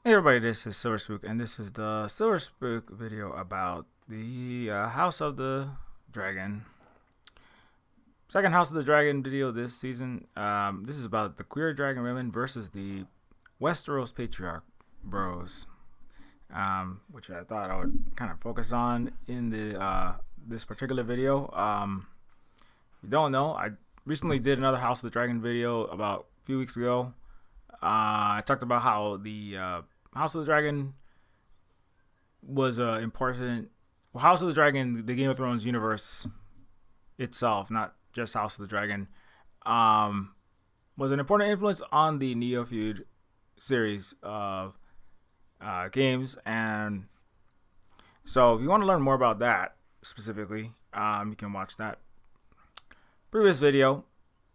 Hey everybody, this is Silver Spook, and this is the Silver Spook video about the House of the Dragon. Second House of the Dragon video this season. This is about the queer dragon women versus the Westeros Patriarch bros, which I thought I would kind of focus on in the this particular video. If you don't know, I recently did another House of the Dragon video about a few weeks ago. I talked about how the House of the Dragon was important. Well, House of the Dragon, the Game of Thrones universe itself, not just House of the Dragon, was an important influence on the Neo Feud series of games. And so, if you want to learn more about that specifically, you can watch that previous video.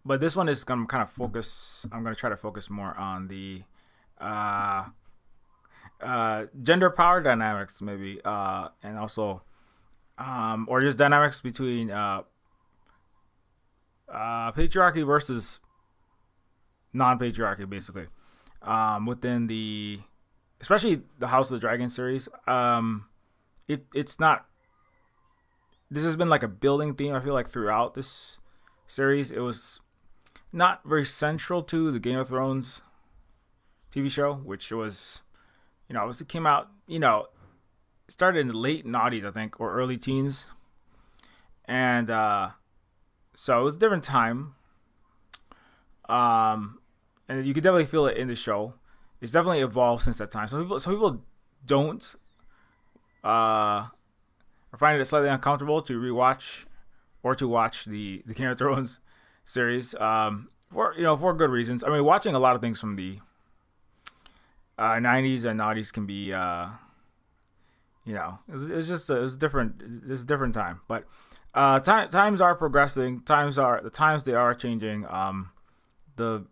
But this one is going to kind of focus. I'm going to try to focus more on the gender power dynamics, maybe, and also, or just dynamics between patriarchy versus non-patriarchy, basically, within the, especially the House of the Dragon series. It's not. This has been like a building theme. I feel like throughout this series, it was not very central to the Game of Thrones TV show, which was, it came out, started in the late noughties, I think, or early teens. And so it was a different time. And you could definitely feel it in the show. It's definitely evolved since that time. Some people don't or find it slightly uncomfortable to rewatch or to watch the Game of Thrones series, for good reasons. I mean, watching a lot of things from the 90s and noughties can be, it's just it's different. It's a different time, but times are progressing. The times they are changing. The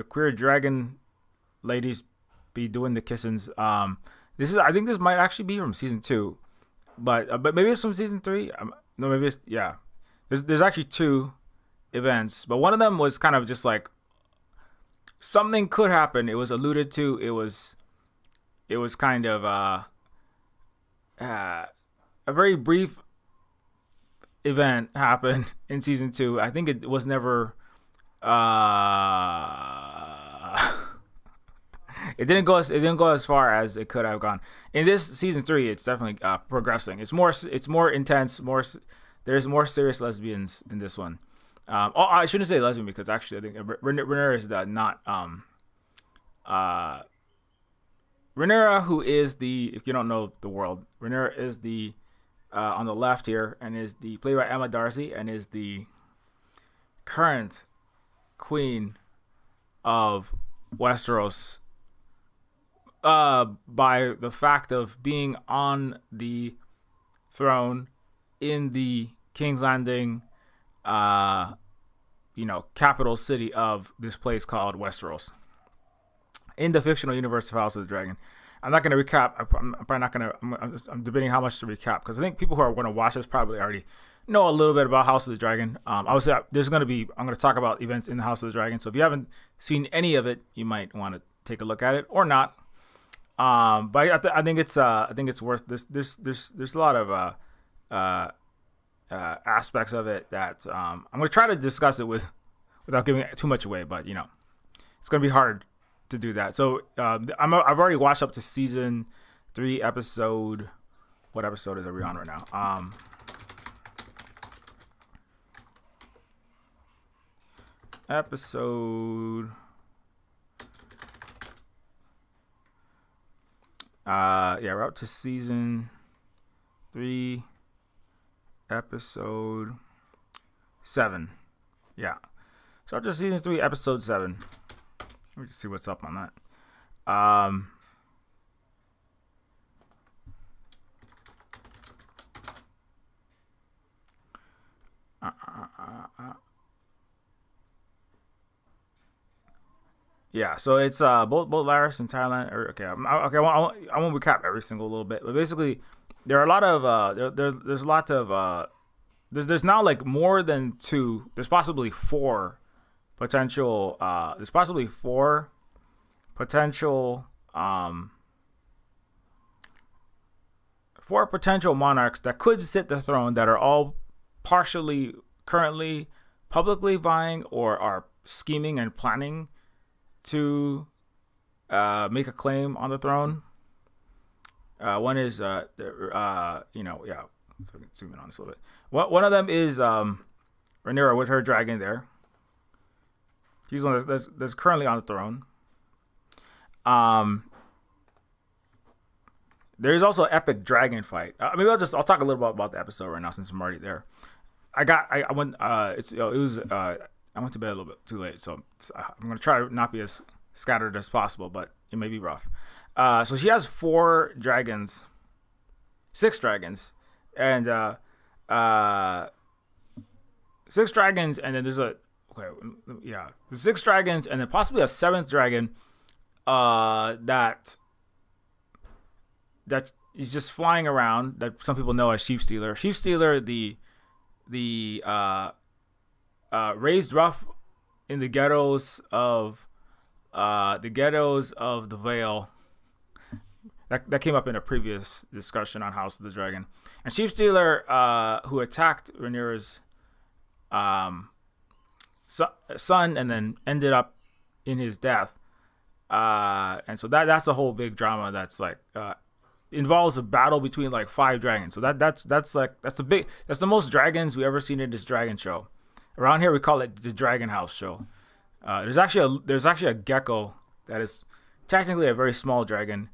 queer dragon ladies be doing the kissings. I think this might actually be from season 2, but maybe it's from season 3. No, maybe it's, yeah. There's actually 2 events, but one of them was kind of just like something could happen. It was alluded to. It was kind of a very brief event happened in season 2. I think it was never. It didn't go as far as it could have gone. In this season 3, it's definitely progressing. It's more intense. There's more serious lesbians in this one. I shouldn't say lesbian because actually I think Rhaenyra is not Rhaenyra, who is the, if you don't know the world, Rhaenyra is the on the left here, and is the played by Emma Darcy, and is the current queen of Westeros, by the fact of being on the throne in the King's Landing, capital city of this place called Westeros, in the fictional universe of House of the Dragon. I'm not going to recap. I'm probably not going to. I'm debating how much to recap because I think people who are going to watch this probably already know a little bit about House of the Dragon. Obviously, I'm going to talk about events in the House of the Dragon. So if you haven't seen any of it, you might want to take a look at it or not. But I think it's worth this. There's a lot of aspects of it that I'm going to try to discuss it without giving too much away, but it's going to be hard to do that. So I've already watched up to season 3 episode. What episode are we on right now? Episode. We're up to season 3. Episode 7. Yeah. So after season 3, episode 7. Let me just see what's up on that. Yeah, so it's both Laris and Thailand. I won't recap every single little bit, but basically there are a lot of there's a lot of there's now like more than 2. There's possibly 4 potential potential monarchs that could sit the throne that are all partially currently publicly vying or are scheming and planning to make a claim on the throne. One is so we can zoom in on this a little bit. One of them is Rhaenyra with her dragon there. She's one that's currently on the throne. There's also an epic dragon fight. Maybe I'll talk a little bit about the episode right now since I'm already there. I went I went to bed a little bit too late, so I'm gonna try to not be as scattered as possible, but it may be rough. So she has 6 dragons, and 6 dragons, and then there's 6 dragons, and then possibly a 7th dragon that is just flying around, that some people know as Sheepstealer. Sheepstealer, the raised rough in the ghettos of the Vale. That came up in a previous discussion on House of the Dragon. And Sheepstealer, who attacked Rhaenyra's son and then ended up in his death. And so that's a whole big drama that's like involves a battle between like 5 dragons. So that's the most dragons we ever seen in this dragon show. Around here we call it the Dragon House show. There's actually a gecko that is technically a very small dragon.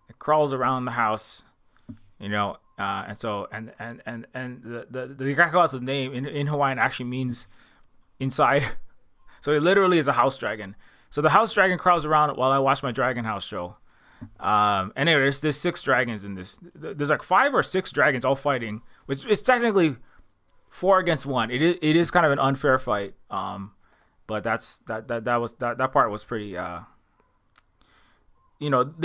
It crawls around the house, and the gecko has a name in Hawaiian, actually means inside. So it literally is a house dragon. So the house dragon crawls around while I watch my Dragon House show. And anyway, there's 6 dragons in this. There's like 5 or 6 dragons all fighting, which is technically 4 against 1. It is kind of an unfair fight. But that part was pretty. Game of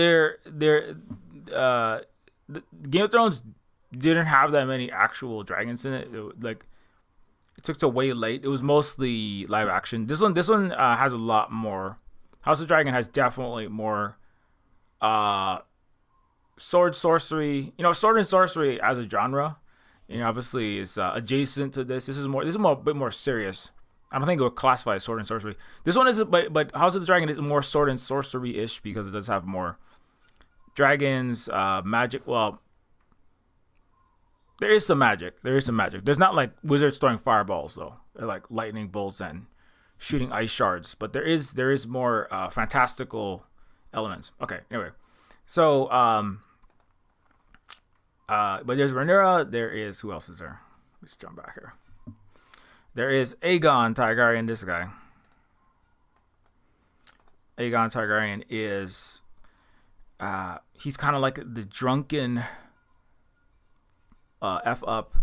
Thrones didn't have that many actual dragons in it. It took till way late. It was mostly live action. This one has a lot more. House of Dragon has definitely more sword sorcery. Sword and sorcery as a genre, obviously is adjacent to this. This is a bit more serious. I don't think it would classify as sword and sorcery. This one is, but House of the Dragon is more sword and sorcery-ish because it does have more dragons, magic. Well, there is some magic. There's not like wizards throwing fireballs though. They're like lightning bolts and shooting ice shards. But there is more fantastical elements. Okay, anyway. So, but there's Rhaenyra. There is, who else is there? Let's jump back here. There is Aegon Targaryen, this guy. Aegon Targaryen is, he's kind of like the drunken, F-up,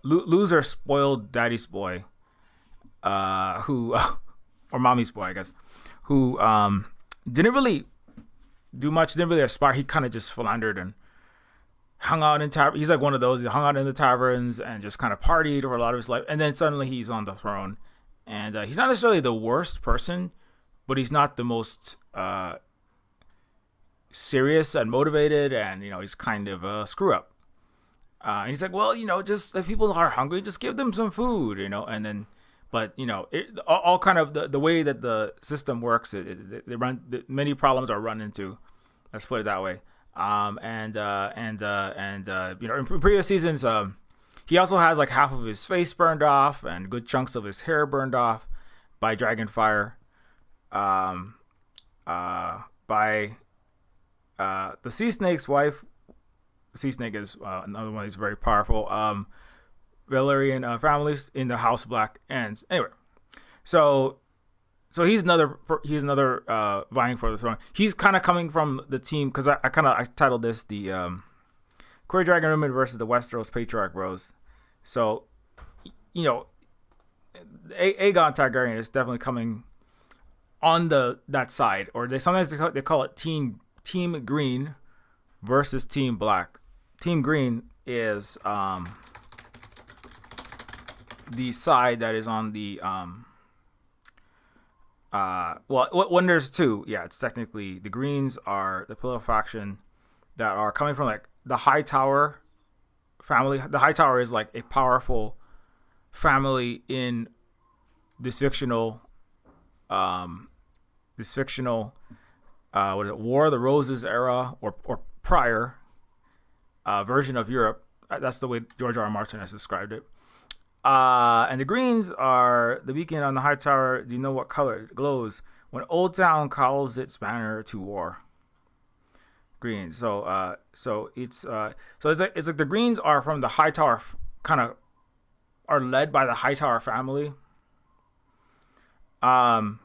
loser, spoiled daddy's boy, who, or mommy's boy, I guess, who didn't really do much, didn't really aspire. He kind of just philandered and hung out in taverns. He's like one of those. He hung out in the taverns and just kind of partied for a lot of his life. And then suddenly he's on the throne. And he's not necessarily the worst person, but he's not the most serious and motivated. And, he's kind of a screw up. And he's like, well, just if people are hungry, just give them some food, And then, but, all kind of the way that the system works, many problems are run into. Let's put it that way. In previous seasons, he also has like half of his face burned off and good chunks of his hair burned off by dragon fire. By the sea snake's wife. Sea snake is another one who's very powerful. Valyrian families in the House Black ends. Anyway, so he's another vying for the throne. He's kind of coming from the team because I titled this the Queer Dragon Women versus the Westeros Patriarch Bros. So Aegon Targaryen is definitely coming on that side, or they call it Team Green versus Team Black. Team Green is the side that is on the Well, when there's two, yeah, it's technically the Greens are the political faction that are coming from like the Hightower family. The Hightower is like a powerful family in this fictional, um, this fictional, what is it, War of the Roses era or prior version of Europe. That's the way George R. R. Martin has described it. And the Greens are the beacon on the high tower. Do you know what color it glows when Old Town calls its banner to war? Green. So it's like the Greens are from the high tower, kind of are led by the Hightower family. Um,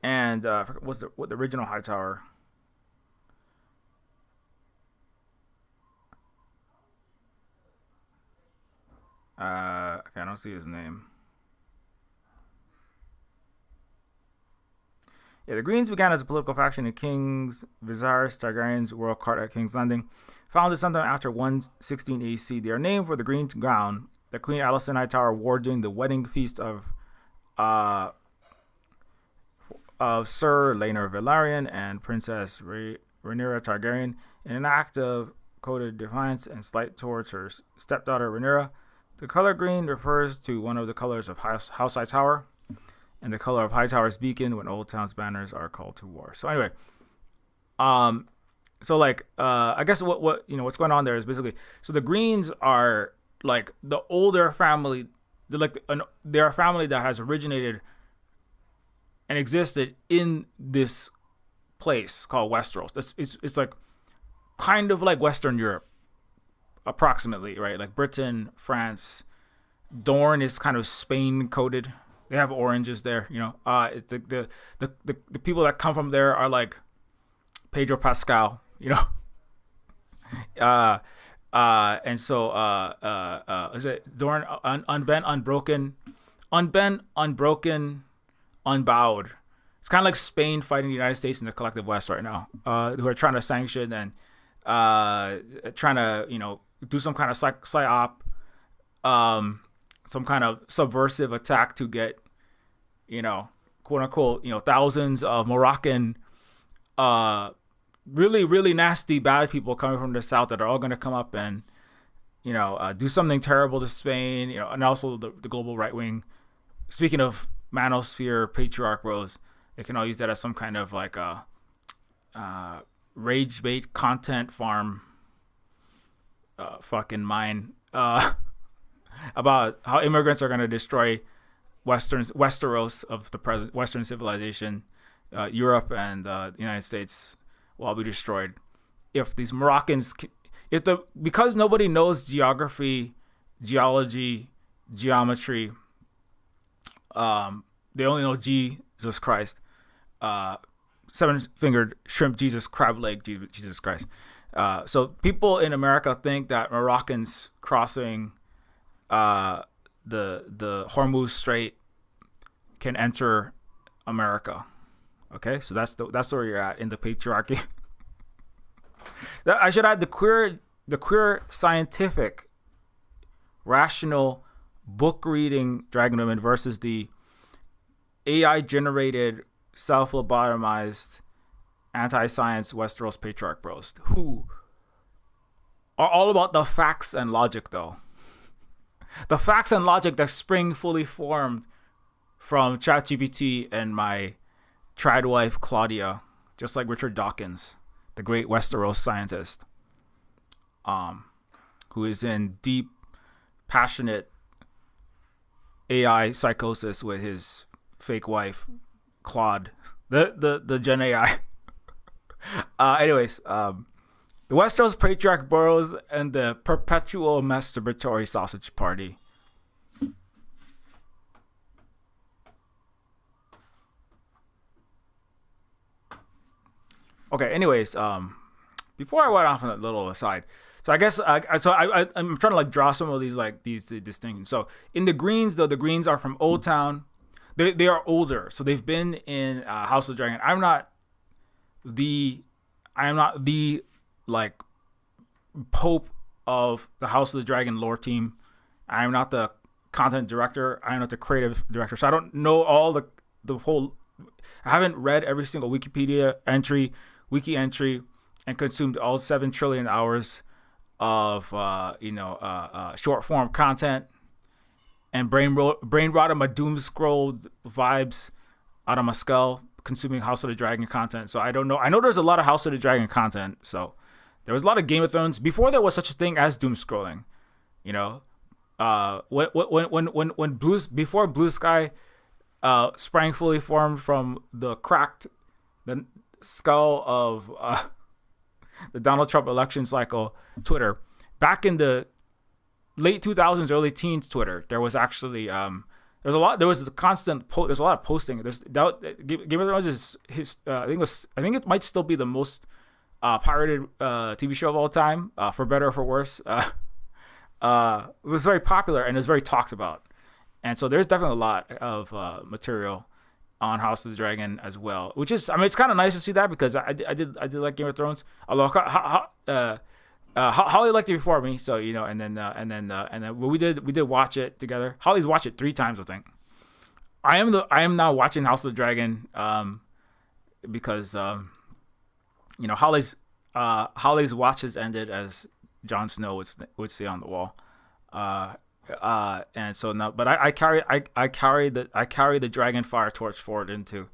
and what's the original Hightower? Okay, I don't see his name. Yeah, the Greens began as a political faction in King's Viserys Targaryen's royal court at King's Landing. Founded sometime after 116 AC, they are named for the green ground that Queen Alicent Hightower wore during the wedding feast uh, of Sir Laenor Velaryon and Princess Rhaenyra Targaryen in an act of coded defiance and slight towards her stepdaughter Rhaenyra. The color green refers to one of the colors of House Hightower, and the color of Hightower's beacon when Old Town's banners are called to war. So anyway, I guess what's going on there is basically, so the Greens are like the older family. They're a family that has originated and existed in this place called Westeros. It's like kind of like Western Europe, approximately, right? Like Britain, France. Dorne is kind of Spain coded. They have oranges there, you know. It's the people that come from there are like Pedro Pascal, you know. And so is it Dorne unbent, unbroken, unbowed. It's kind of like Spain fighting the United States in the collective West right now, who are trying to sanction and trying to do some kind of psyop, some kind of subversive attack to get, quote unquote, thousands of Moroccan, really, really nasty, bad people coming from the South that are all going to come up and, do something terrible to Spain, and also the global right wing. Speaking of manosphere, patriarch bros, they can all use that as some kind of like rage bait content farm, fucking mine. About how immigrants are going to destroy Westeros of the present Western civilization, Europe and the United States will all be destroyed if these Moroccans, because nobody knows geography, geology, geometry. They only know Jesus Christ, seven-fingered shrimp Jesus, crab leg Jesus Christ. So people in America think that Moroccans crossing the Hormuz Strait can enter America. Okay, so that's where you're at in the patriarchy. I should add the queer scientific, rational, book reading dragon women versus the AI generated, self lobotomized, anti-science Westeros patriarch bros, who are all about the facts and logic, though. The facts and logic that spring fully formed from ChatGPT and my tried wife Claudia, just like Richard Dawkins, the great Westeros scientist, who is in deep, passionate AI psychosis with his fake wife Claude, the Gen AI. The Westeros patriarch burrows and the perpetual masturbatory sausage party. Okay, anyways, before I went off on a little aside, so I guess I'm trying to like draw some of these distinctions. So in the Greens, though, the Greens are from Old Town. They are older, so they've been in House of the Dragon. I'm not the like Pope of the House of the Dragon lore team. I'm not the content director. I'm not the creative director, so I don't know all the whole. I haven't read every single wiki entry, and consumed all 7 trillion hours of short form content, and brain rotted my doom scrolled vibes out of my skull consuming House of the Dragon content. So I don't know. I know there's a lot of House of the Dragon content. So there was a lot of Game of Thrones before there was such a thing as doom scrolling. You know, before Blue Sky sprang fully formed from the skull of the Donald Trump election cycle Twitter. Back in the late 2000s, early teens Twitter, there was actually there's a lot of posting. Game of Thrones is I think it might still be the most pirated TV show of all time, for better or for worse. It was very popular and it was very talked about. And so there's definitely a lot of material on House of the Dragon as well, which is, I mean, it's kind of nice to see that, because I did like Game of Thrones, although Holly liked it before me, so you know, and then we did watch it together. Holly's watched it 3 times, I think. I am now watching House of the Dragon because you know, Holly's watches ended, as Jon Snow would say on the wall. And so now, but I carry the dragon fire torch forward into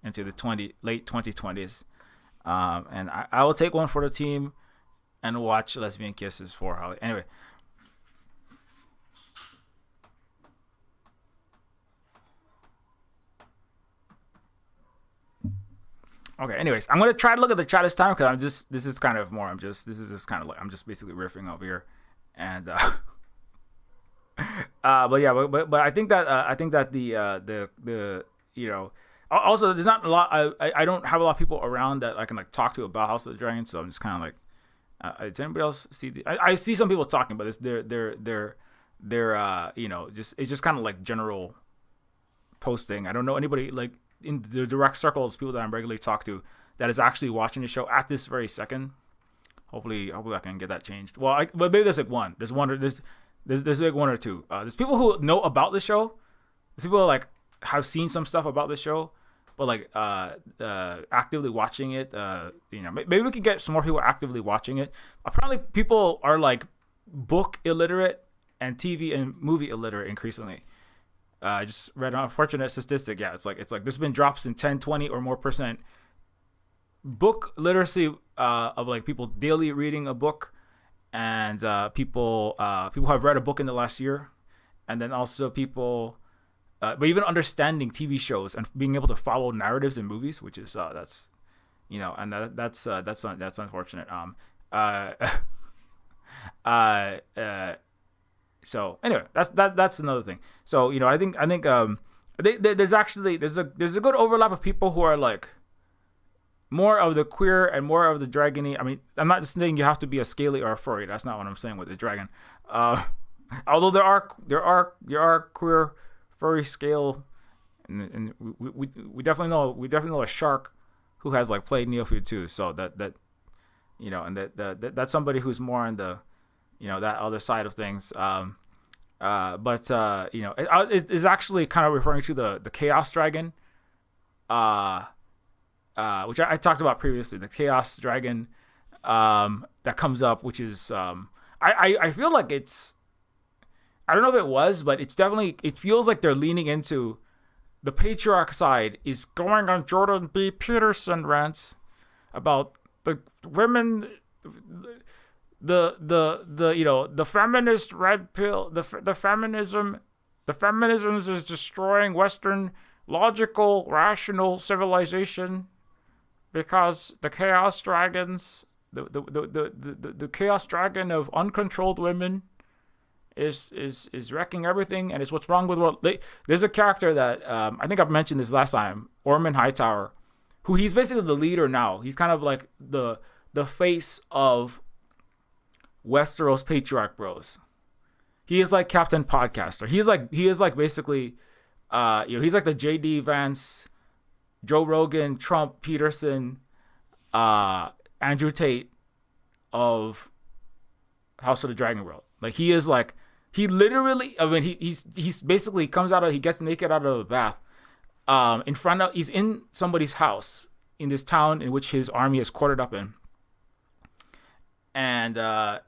the late 2020s, and I will take one for the team and watch Lesbian Kisses for Holly. Anyway, okay. Anyways, I'm gonna try to look at the chat this time, because this is kind of more. I'm just basically riffing over here, and but yeah, but I think that the you know, also there's not a lot. I don't have a lot of people around that I can like talk to about House of the Dragon, so I'm just kind of like, does anybody else see I see some people talking, but it's they're you know, it's just kind of like general posting. I don't know anybody like in the direct circles, people that I'm regularly talk to, that is actually watching the show at this very second. Hopefully I can get that changed. Well, but maybe there's like one. There's like 1 or 2. There's people who know about the show. There's people who like have seen some stuff about the show, but like actively watching it. You know, maybe we can get some more people actively watching it. Apparently, people are like book illiterate and TV and movie illiterate increasingly. I just read an unfortunate statistic. Yeah, it's like there's been drops in 10, 20 or more % book literacy of like people daily reading a book, and people have read a book in the last year, and then also people, but even understanding TV shows and being able to follow narratives in movies, which is that's, you know, and that's unfortunate. So anyway, that's another thing. So you know, I think there's a good overlap of people who are like more of the queer and more of the dragony. I mean, I'm not just saying you have to be a scaly or a furry. That's not what I'm saying with the dragon. Although there are queer, furry, scale, and we definitely know a shark who has like played Neophyte too. So that you know, and that's somebody who's more on the, you know, that other side of things. But you know, it is actually kind of referring to the Chaos Dragon, which I talked about previously. The Chaos Dragon that comes up, which is I feel like it's, I don't know if it was, but it's definitely, it feels like they're leaning into the Patriarch side is going on Jordan B. Peterson rants about the women, the you know, the feminist red pill, the feminism is destroying Western logical, rational civilization, because the Chaos Dragons, the Chaos Dragon of uncontrolled women is wrecking everything, and it's what's wrong with the world. There's a character that I think I've mentioned this last time, Ormond Hightower, who he's basically the leader now. He's kind of like the face of Westeros Patriarch Bros. He is like Captain Podcaster. He is like basically, you know, he's like the JD Vance, Joe Rogan, Trump, Peterson, Andrew Tate of House of the Dragon world. Like he is like, he literally, I mean, he's basically he gets naked out of the bath, he's in somebody's house in this town in which his army is quartered up in. And let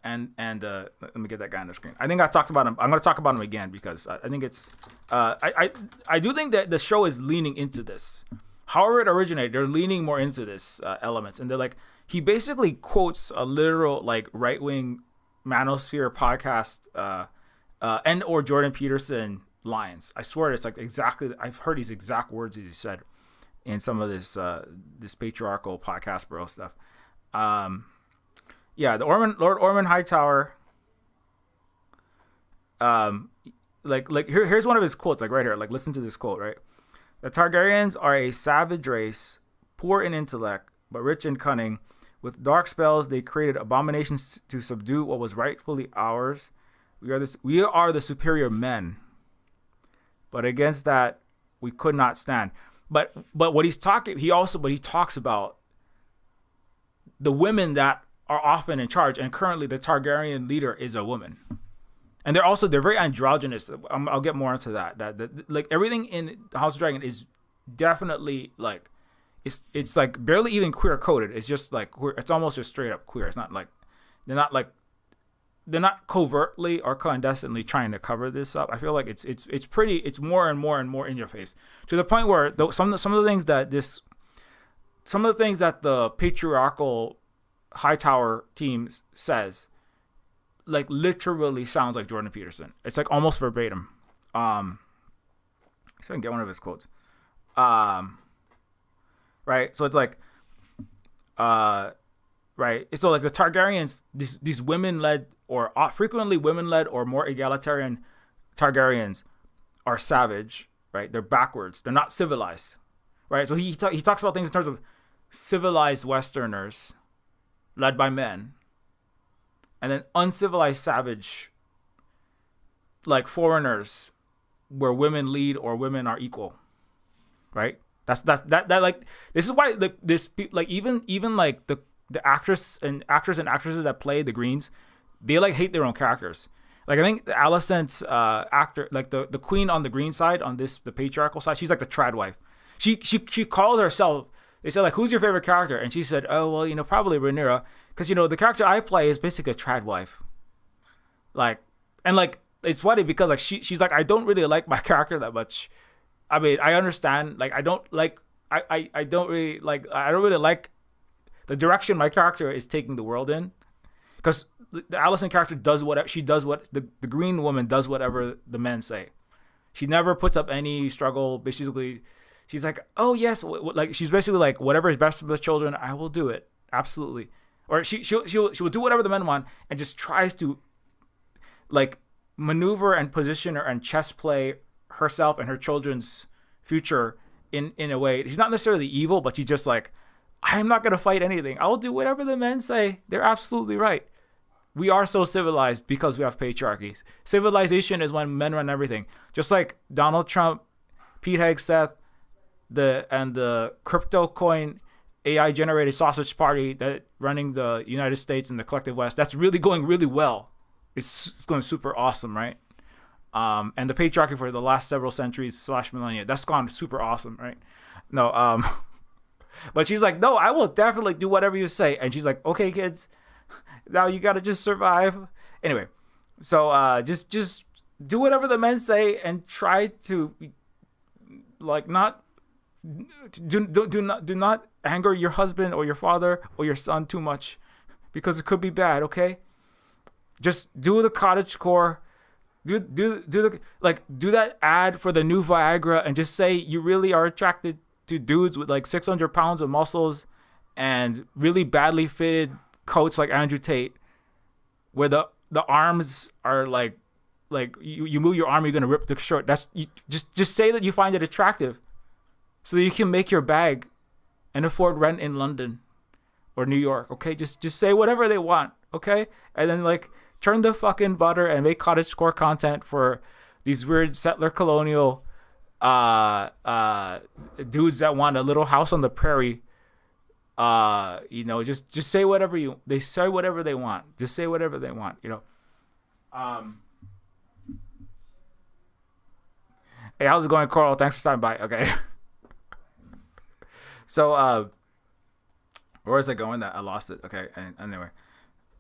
me get that guy on the screen. I think I talked about him. I'm going to talk about him again because I think it's I do think that the show is leaning into this. However it originated, they're leaning more into this elements, and they're like, he basically quotes a literal like right wing manosphere podcast and or Jordan Peterson lines. I swear it's like exactly. I've heard these exact words that he said in some of this patriarchal podcast bro stuff. Yeah, the Lord Ormond Hightower. Here's one of his quotes, like right here. Like, listen to this quote, right? The Targaryens are a savage race, poor in intellect, but rich in cunning. With dark spells, they created abominations to subdue what was rightfully ours. We are the superior men, but against that, we could not stand. But what he's talking, he talks about the women that are often in charge, and currently the Targaryen leader is a woman, and they're very androgynous. I'll get more into that. That like everything in House of Dragon is definitely like it's like barely even queer coded. It's just like it's almost just straight up queer. It's not like they're not covertly or clandestinely trying to cover this up. I feel like it's more and more and more in your face, to the point where some of the things that the patriarchal Hightower teams says like literally sounds like Jordan Peterson. It's like almost verbatim. So I can get one of his quotes. Right. So it's like, right. So like the Targaryens, these women-led or frequently women-led or more egalitarian Targaryens are savage, right? They're backwards. They're not civilized, right? So he talks about things in terms of civilized Westerners led by men, and then uncivilized savage like foreigners where women lead or women are equal, right? That like this is why like even like the actors and actresses that play the Greens, they like hate their own characters. Like I think Alicent's actor, like the queen on the Green side, on the patriarchal side, she's like the trad wife. She called herself. They said, like, who's your favorite character? And she said, oh, well, probably Rhaenyra. Because, the character I play is basically a trad wife. Like, and, like, it's funny because, like, she's like, I don't really like my character that much. I mean, I understand. Like, I don't really like the direction my character is taking the world in. Because the Alicent character does whatever, the Green woman does whatever the men say. She never puts up any struggle, basically. She's like, oh yes, like she's basically like, whatever is best for the children, I will do it, absolutely. Or she'll do whatever the men want, and just tries to, like, maneuver and position her and chess play herself and her children's future in a way. She's not necessarily evil, but she's just like, I'm not gonna fight anything. I will do whatever the men say. They're absolutely right. We are so civilized because we have patriarchies. Civilization is when men run everything. Just like Donald Trump, Pete Hegseth, the crypto coin AI generated sausage party that running the United States and the collective West, that's really going really well. It's going super awesome, right? And the patriarchy for the last several centuries / millennia, that's gone super awesome, right? No, but she's like, no, I will definitely do whatever you say. And she's like, okay, kids, now you got to just survive. Anyway, so just do whatever the men say and try to, like, not do not anger your husband or your father or your son too much, because it could be bad. Okay, just do the cottage core, do that ad for the new Viagra, and just say you really are attracted to dudes with like 600 pounds of muscles and really badly fitted coats like Andrew Tate, where the arms are like you move your arm, you're gonna rip the shirt. That's just say that you find it attractive, so that you can make your bag and afford rent in London or New York. Okay, just say whatever they want. Okay, and then like turn the fucking butter and make cottage core content for these weird settler colonial dudes that want a little house on the prairie. Just say whatever they say whatever they want. Just say whatever they want. Hey, how's it going, Coral? Thanks for stopping by. Okay. So where was I going? That I lost it. Okay, and anyway.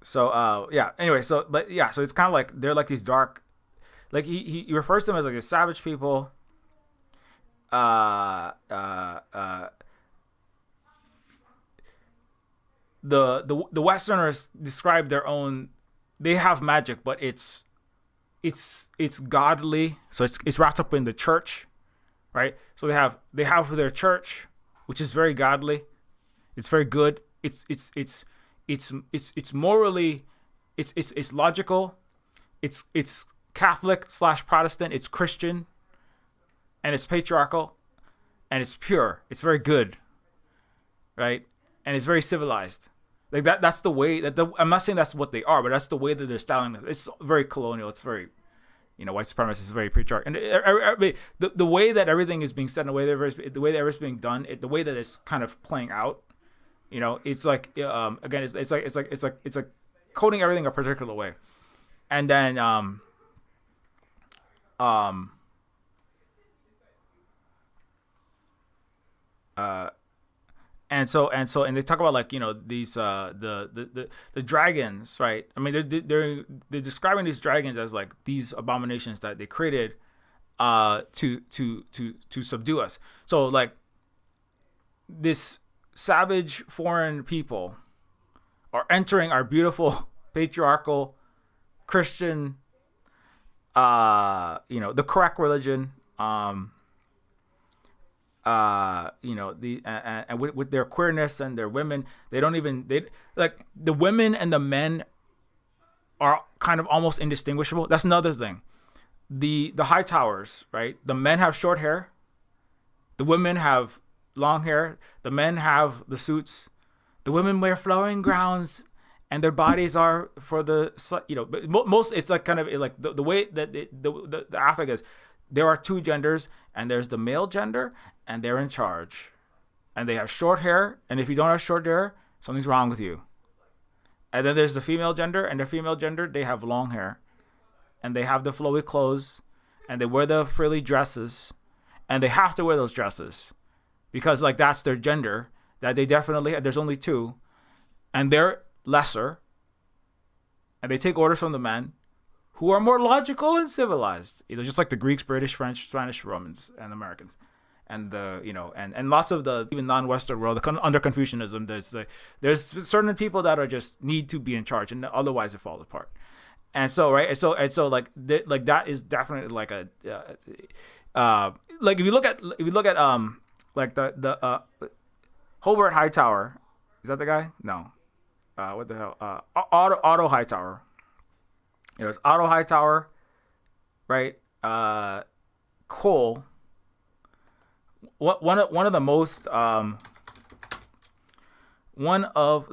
So yeah. Anyway, so but yeah, so it's kind of like they're like these dark, like he refers to them as like a savage people. Uh, uh, uh, the Westerners describe their own. They have magic, but it's godly. So it's wrapped up in the church, right? So they have their church, which is very godly. It's very good. It's morally, it's logical. It's Catholic slash Protestant. It's Christian, and it's patriarchal, and it's pure. It's very good, right? And it's very civilized. Like that. That's the way that I'm not saying that's what they are, but that's the way that they're styling it. It's very colonial. It's very, white supremacist is very patriarchal, and the way that everything is being said, and the way that everything's being done, the way that it's kind of playing out, it's like again, it's like coding everything a particular way, and then um uh and they talk about like these the dragons, right? I mean they're describing these dragons as like these abominations that they created to subdue us. So like this savage foreign people are entering our beautiful patriarchal Christian the correct religion, and with their queerness and their women, they like the women and the men are kind of almost indistinguishable. That's another thing. The high towers, right? The men have short hair, the women have long hair, the men have the suits, the women wear flowing gowns, and their bodies are for the but most, it's like kind of like the way that the Africa is. There are two genders, and there's the male gender, and they're in charge, and they have short hair, and if you don't have short hair, something's wrong with you. And then there's the female gender, and the female gender, they have long hair, and they have the flowy clothes, and they wear the frilly dresses, and they have to wear those dresses because like that's their gender. That they definitely, there's only two, and they're lesser, and they take orders from the men, who are more logical and civilized, just like the Greeks, British, French, Spanish, Romans, and Americans, and and lots of the even non-Western world under Confucianism. There's certain people that are just need to be in charge, and otherwise it falls apart. And so right, and so like that is definitely like a like if you look at like the Hobart Hightower, is that the guy? No, what the hell? Otto Hightower. It's Otto Hightower, right? Cole. One of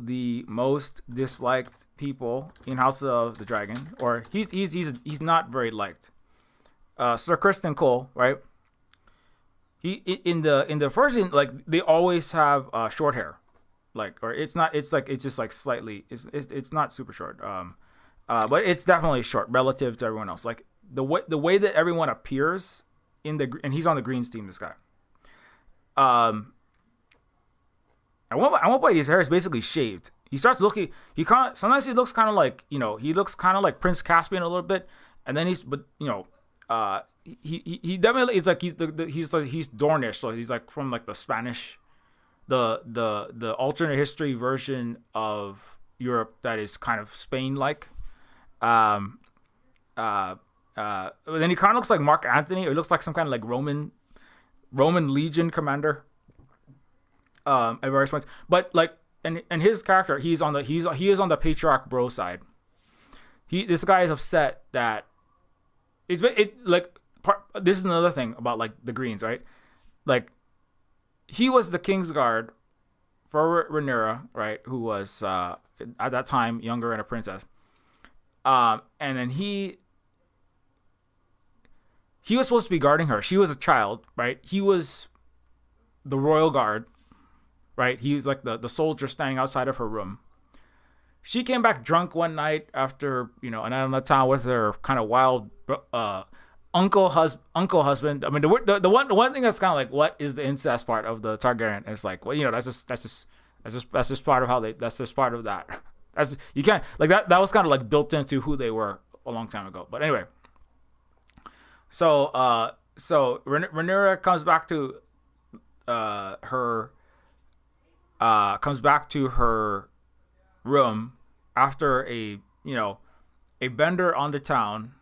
the most disliked people in House of the Dragon, or he's not very liked. Sir Criston Cole, right? He in the first, like they always have short hair, like, or it's just like slightly, it's not super short. But it's definitely short relative to everyone else. Like the way that everyone appears and he's on the Greens team. This guy. At one point his hair is basically shaved. He starts looking. Sometimes he looks kind of like he looks kind of like Prince Caspian a little bit, and then he definitely, it's like he's Dornish, so he's like from like the Spanish, the alternate history version of Europe that is kind of Spain like. Then he kind of looks like Mark Antony, or he looks like some kind of like Roman legion commander. At various points, but like, and his character, he is on the Patriarch bro side. This guy is upset that this is another thing about like the Greens, right? Like, he was the Kingsguard for Rhaenyra, right? Who was at that time younger and a princess. And then he was supposed to be guarding her. She was a child, right? He was the royal guard, right? He was like the soldier standing outside of her room. She came back drunk one night after, a night on the town with her kind of wild uncle husband. I mean, the one thing that's kind of like, what is the incest part of the Targaryen? It's like, well, that's just part of how they. That's just part of that. That's you can't like that. That was kind of like built into who they were a long time ago. But anyway, so Rhaenyra comes back to her room after a bender on the town.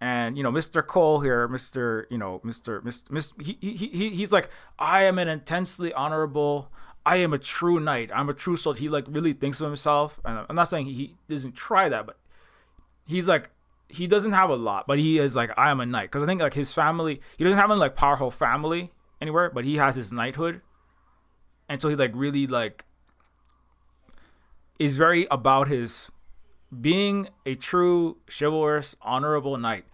And Mr. Cole here, he's like, I am an intensely honorable. I am a true knight. I'm a true soldier. He like really thinks of himself, and I'm not saying he doesn't try that, but he's like, he doesn't have a lot, but he is like, I am a knight, because I think like his family, he doesn't have any like powerful family anywhere, but he has his knighthood, and so he like really like is very about his being a true chivalrous honorable knight.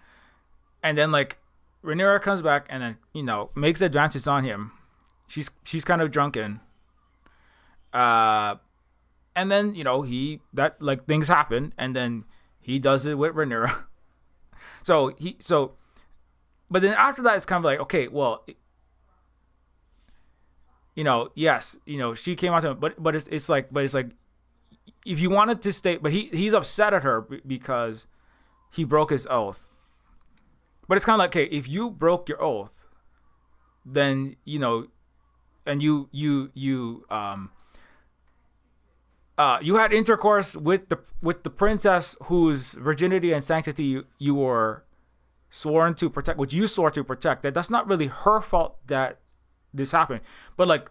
And then like Rhaenyra comes back and then makes advances on him. She's kind of drunken, and then things happen, and then he does it with Rhaenyra. But then after that, it's kind of like, okay, well, yes, she came out to him, but it's like if you wanted to stay, but he's upset at her because he broke his oath. But it's kind of like, okay, if you broke your oath, then and you had intercourse with the princess whose virginity and sanctity you were sworn to protect, which you swore to protect. That's not really her fault that this happened. But like,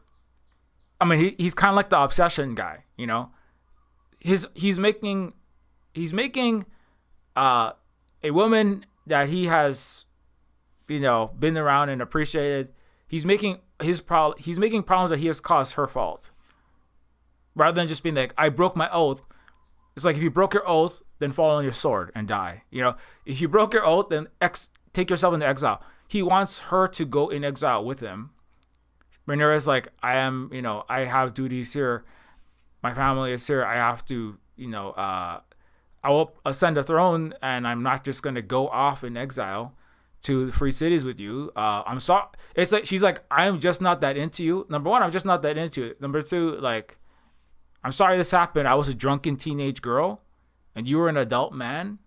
I mean, he's kind of like the obsession guy, He's making a woman that he has been around and appreciated. He's making problems that he has caused her fault, rather than just being like, I broke my oath. It's like, if you broke your oath, then fall on your sword and die. If you broke your oath, then take yourself into exile. He wants her to go in exile with him. Rhaenyra is like, I have duties here. My family is here. I have to, I will ascend the throne, and I'm not just going to go off in exile to the free cities with you. I'm sorry. It's like, she's like, I'm just not that into you. Number one, I'm just not that into it. Number two, like, I'm sorry this happened. I was a drunken teenage girl, and you were an adult man.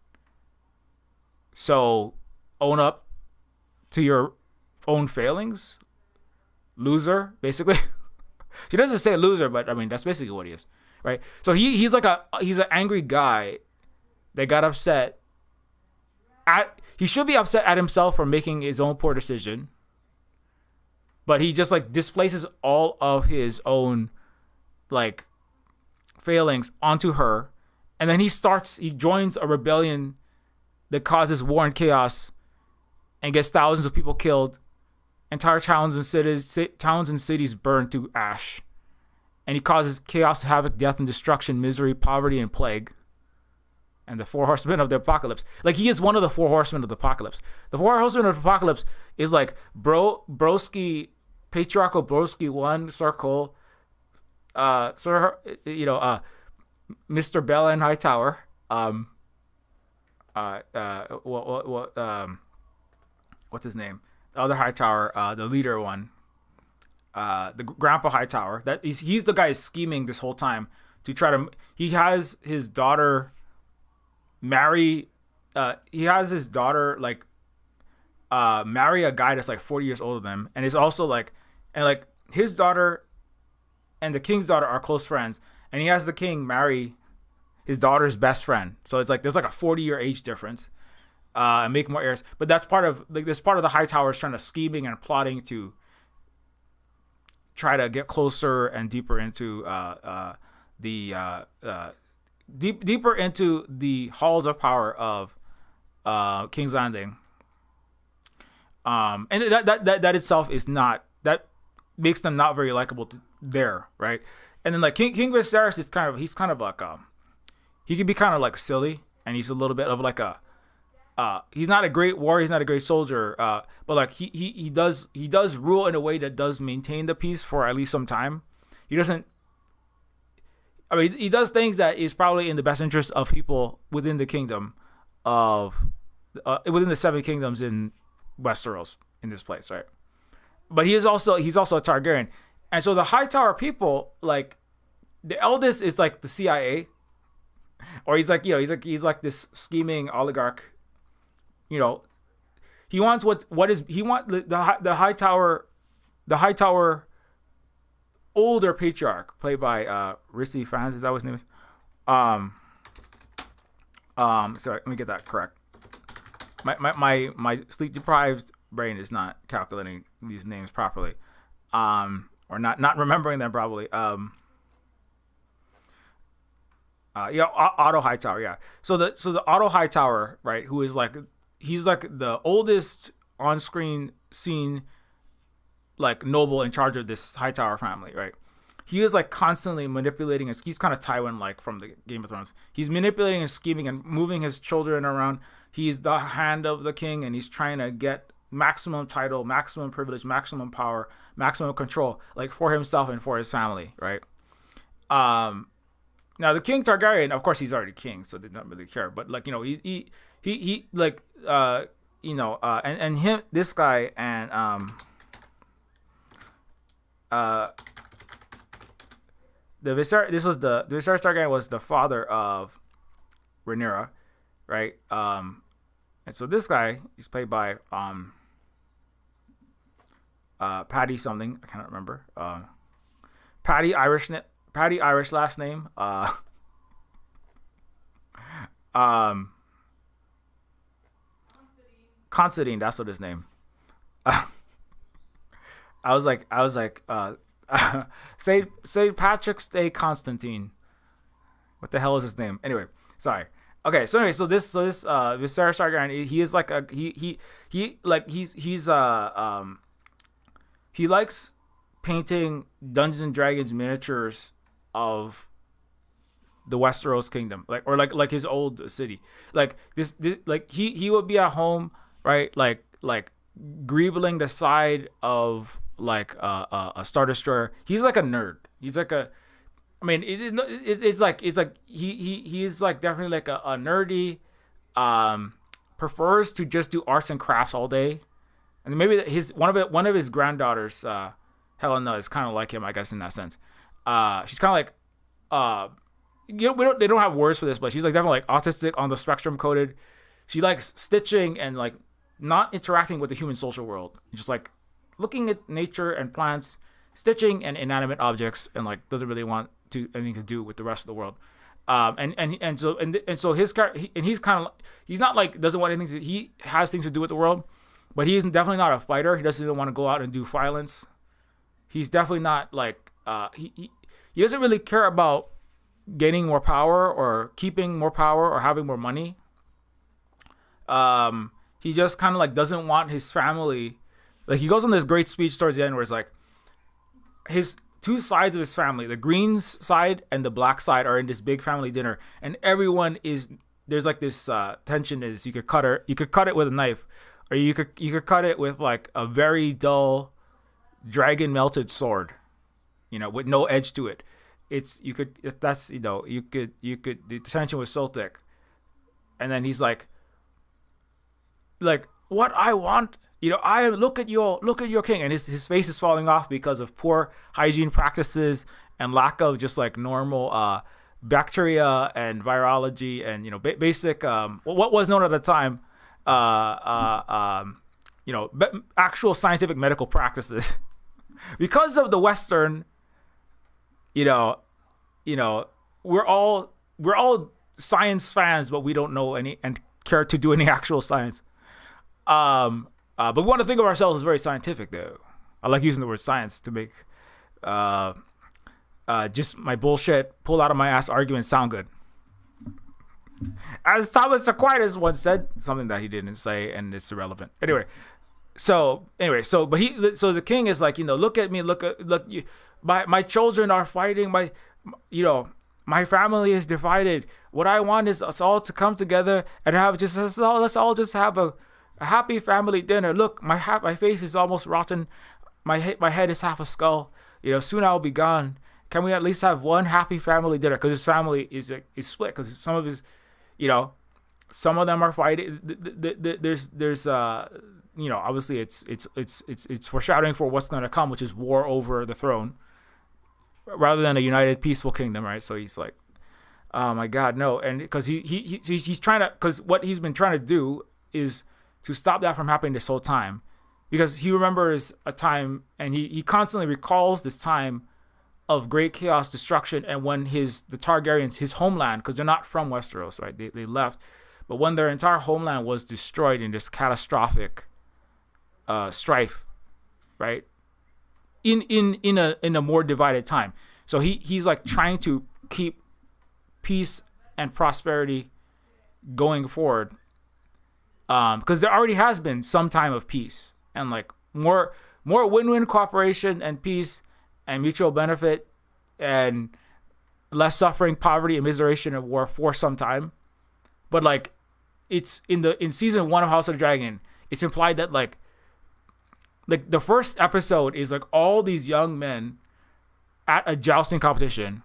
So own up to your own failings, loser, basically. She doesn't say loser, but I mean, that's basically what he is, right? So he's an angry guy that got upset he should be upset at himself for making his own poor decision, but he just like displaces all of his own like failings onto her, and then he joins a rebellion that causes war and chaos and gets thousands of people killed. Entire towns and cities burned to ash. And he causes chaos, havoc, death, and destruction, misery, poverty, and plague. And the four horsemen of the apocalypse. Like, he is one of the four horsemen of the apocalypse. The four horsemen of the apocalypse is like Broski, Patriarchal Broski 1, Circle, Mr. Bella in Hightower, what's his name? The other Hightower, the leader one, the Grandpa Hightower. That he's the guy scheming this whole time to try to. He has his daughter marry. He has his daughter like marry a guy that's like 40 years older than him, and it's also like, and like his daughter and the king's daughter are close friends, and he has the king marry his daughter's best friend. So it's like there's like a 40-year age difference. And make more heirs, but that's part of the Hightowers trying to scheming and plotting to try to get closer and deeper into deeper into the halls of power of King's Landing. And that itself is not, that makes them not very likable there, right? And then like King Viserys is he's kind of like he can be kind of like silly, and he's a little bit of like a. He's not a great warrior. He's not a great soldier. But like he does rule in a way that does maintain the peace for at least some time. He doesn't. I mean, he does things that is probably in the best interest of people within the kingdom. of within the seven kingdoms in Westeros in this place, right? But he's also a Targaryen, and so the Hightower people, like the eldest is like the CIA, or he's like he's like this scheming oligarch, you know. He wants the Hightower older patriarch played by Rissy Fans, is that what his name is? Sorry, let me get that correct. My sleep deprived brain is not calculating these names properly, or not remembering them probably. Otto Hightower, yeah. So the Otto Hightower, right, who is like, he's like the oldest on-screen scene like noble in charge of this Hightower family, right? He is like constantly manipulating he's kind of Tywin like from the Game of Thrones. He's manipulating and scheming and moving his children around. He's the hand of the king, and he's trying to get maximum title, maximum privilege, maximum power, maximum control, like for himself and for his family, right? Now the King Targaryen, of course, he's already king, so they don't really care. But like, you know, he like and him, this guy, and the Viserys Targaryen was the father of Rhaenyra, right? And so this guy, he's played by Patty something, I can't remember. Patty Irish last name. Considine, that's what his name. I was like, Saint Patrick's Day Constantine. What the hell is his name? Anyway, sorry. Okay, so this Viserys Targaryen, he is like he likes painting Dungeons and Dragons miniatures of the Westeros kingdom, like his old city. Like this like he would be at home, right? Like greebling the side of like a Star Destroyer. He's like a nerd. He's like it's like he's like definitely like a nerdy, prefers to just do arts and crafts all day. And maybe one of his granddaughters, Helena, is kind of like him, I guess, in that sense. She's kind of like they don't have words for this, but she's like definitely like autistic, on the spectrum coded. She likes stitching and like not interacting with the human social world, just like looking at nature and plants, stitching and inanimate objects, and like doesn't really want anything to do with the rest of the world. So his character, he's kind of, he's not like doesn't want anything to, he has things to do with the world, but he's definitely not a fighter. He doesn't want to go out and do violence. He's definitely not like he doesn't really care about gaining more power or keeping more power or having more money. He just kind of like doesn't want his family. Like he goes on this great speech towards the end where it's like his two sides of his family, the Greens side and the Black side, are in this big family dinner, and everyone is, there's like this tension is you could cut it with a knife, or you could cut it with like a very dull dragon melted sword, with no edge to it. The tension was so thick. And then he's like what I want, I look at your king, and his face is falling off because of poor hygiene practices and lack of just like normal bacteria and virology and basic what was known at the time actual scientific medical practices. Because of the Western, we're all science fans, but we don't know any and care to do any actual science. But we want to think of ourselves as very scientific, though. I like using the word science to make just my bullshit, pull out of my ass arguments sound good. As Thomas Aquinas once said, something that he didn't say, and it's irrelevant. So the king is like, look at me, look, my children are fighting, my family is divided. What I want is us all to come together and let's all just have a happy family dinner. Look, my face is almost rotten. My head is half a skull. Soon I'll be gone. Can we at least have one happy family dinner? Because his family is split. Because some of his, Some of them are fighting. There's obviously it's foreshadowing for what's going to come, which is war over the throne, rather than a united, peaceful kingdom, right? So he's like, oh my God, no, and because he's trying to, because what he's been trying to do is to stop that from happening this whole time, because he remembers a time, and he constantly recalls this time of great chaos, destruction, and when the Targaryens, his homeland, because they're not from Westeros, right? They left, but when their entire homeland was destroyed in this catastrophic strife, right? In a more divided time. So he's like trying to keep peace and prosperity going forward, because there already has been some time of peace and like more win-win cooperation and peace and mutual benefit and less suffering, poverty, and immiseration and war for some time. But like it's in season 1 of House of the Dragon, it's implied that like the first episode is like all these young men at a jousting competition,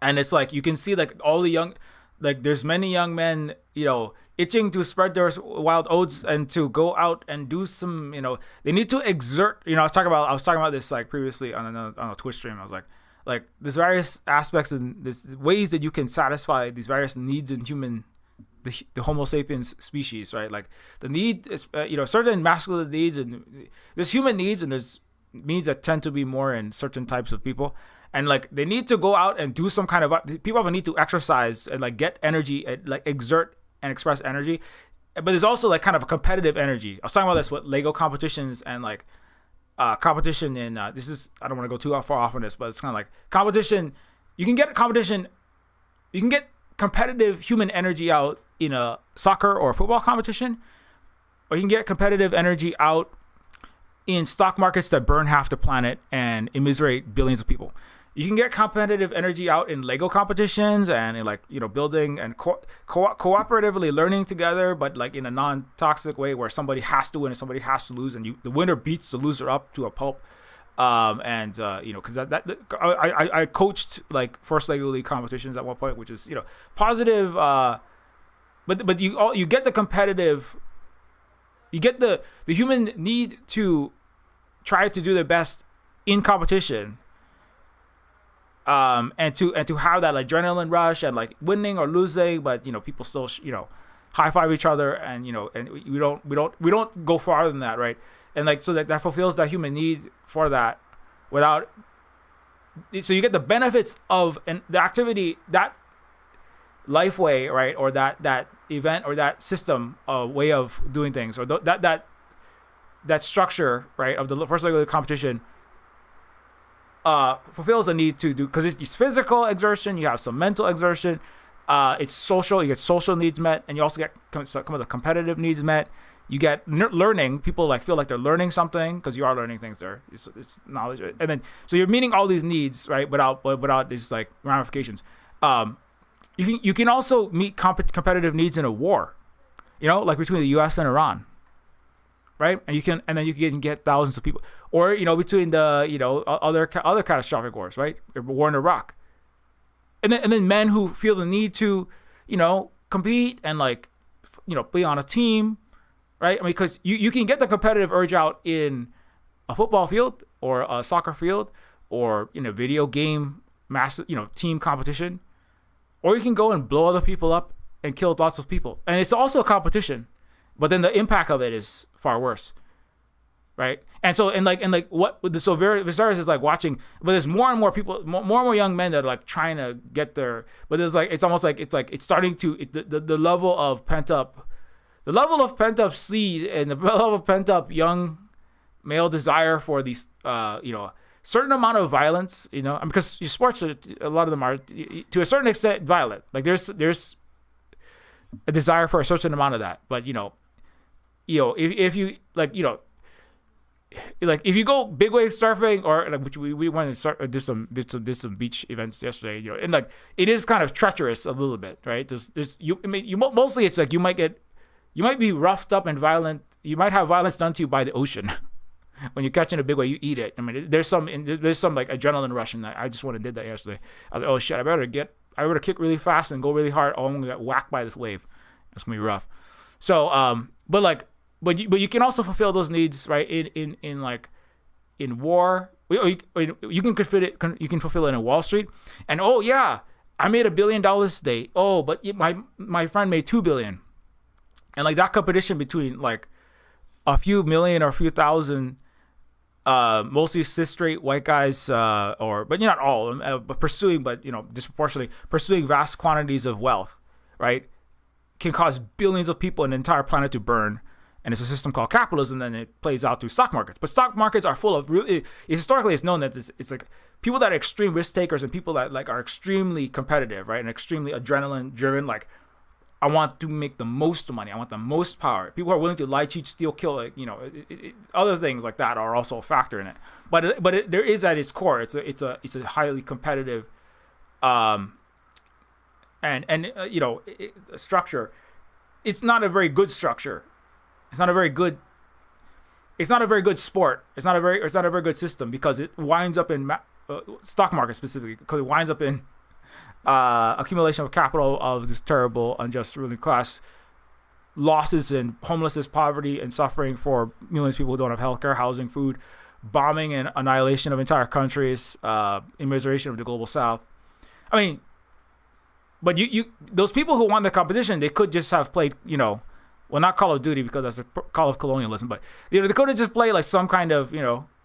and it's like you can see like all the young, like there's many young men, itching to spread their wild oats and to go out and do some, they need to exert. I was talking about this like previously on a Twitch stream. I was like there's various aspects and there's ways that you can satisfy these various needs in the Homo sapiens species, right? Like the need is, certain masculine needs, and there's human needs, and there's needs that tend to be more in certain types of people. And like they need to go out and do some kind of, people have a need to exercise and like get energy and like exert and express energy. But there's also like kind of a competitive energy. I was talking about this with Lego competitions and like competition in this is, I don't want to go too far off on this, but it's kind of like competition. You can get competitive human energy out in a soccer or a football competition, or you can get competitive energy out in stock markets that burn half the planet and immiserate billions of people. You can get competitive energy out in Lego competitions and in like, building and cooperatively learning together, but like in a non-toxic way where somebody has to win and somebody has to lose, and the winner beats the loser up to a pulp. Because I coached like first Lego League competitions at one point, which is positive. But you get the competitive, you get the human need to try to do their best in competition, and to have that adrenaline rush and like winning or losing, but people still high five each other, and and we don't go farther than that, right? And like so that fulfills that human need for that without. So you get the benefits of the activity, that life way, right, or that event or that system way of doing things, or that structure, right, of the first leg of the competition fulfills a need to do, because it's physical exertion, you have some mental exertion, it's social, you get social needs met, and you also get some of the competitive needs met. You get learning. People like feel like they're learning something because you are learning things there. It's knowledge, and then so you're meeting all these needs, right? Without these like ramifications. You can also meet competitive needs in a war, like between the U.S. and Iran, right? And then you can get thousands of people, or between the other catastrophic wars, right? War in Iraq, and then men who feel the need to compete and like be on a team. Right, I mean, because you can get the competitive urge out in a football field or a soccer field or video game massive team competition, or you can go and blow other people up and kill lots of people, and it's also a competition, but then the impact of it is far worse, right? And so Viserys is like watching, but there's more and more people, more and more young men that are like trying to get there, but there's like it's almost like it's starting to the level of pent up. The level of pent-up seed and the level of pent-up young male desire for these, certain amount of violence, because sports, a lot of them are, to a certain extent, violent. Like there's a desire for a certain amount of that. But, if you, if you go big wave surfing, or like, which we went and did some beach events yesterday, and like it is kind of treacherous a little bit, right? Mostly it's like you might be roughed up and violent. You might have violence done to you by the ocean. When you're catching a big wave, you eat it. I mean, there's some like adrenaline rush in that. I just did that yesterday. I was like, oh shit, I better kick really fast and go really hard. Oh, I'm gonna get whacked by this wave. It's gonna be rough. So, but you can also fulfill those needs, right? In like in war, you can fulfill it. You can fulfill it in Wall Street, and oh yeah, I made $1 billion today. Oh, but my friend made $2 billion, and like that competition between like a few million or a few thousand, mostly cis straight white guys, but not all, but disproportionately pursuing vast quantities of wealth, right? Can cause billions of people and the entire planet to burn. And it's a system called capitalism, and it plays out through stock markets. But stock markets are full of really, historically it's known that it's like people that are extreme risk takers and people that like are extremely competitive, right? And extremely adrenaline driven. Like, I want to make the most money. I want the most power. People are willing to lie, cheat, steal, kill. Like, other things like that are also a factor in it. But there is at its core, it's a highly competitive, structure. It's not a very good structure. It's not a very good sport. It's not a very good system, because it winds up in stock market specifically, because it winds up in accumulation of capital of this terrible, unjust ruling class, losses in homelessness, poverty, and suffering for millions of people who don't have healthcare, housing, food, bombing and annihilation of entire countries, immiseration of the global South. I mean, but you those people who won the competition, they could just have played, well, not Call of Duty, because that's a call of colonialism, but they could have just played like some kind of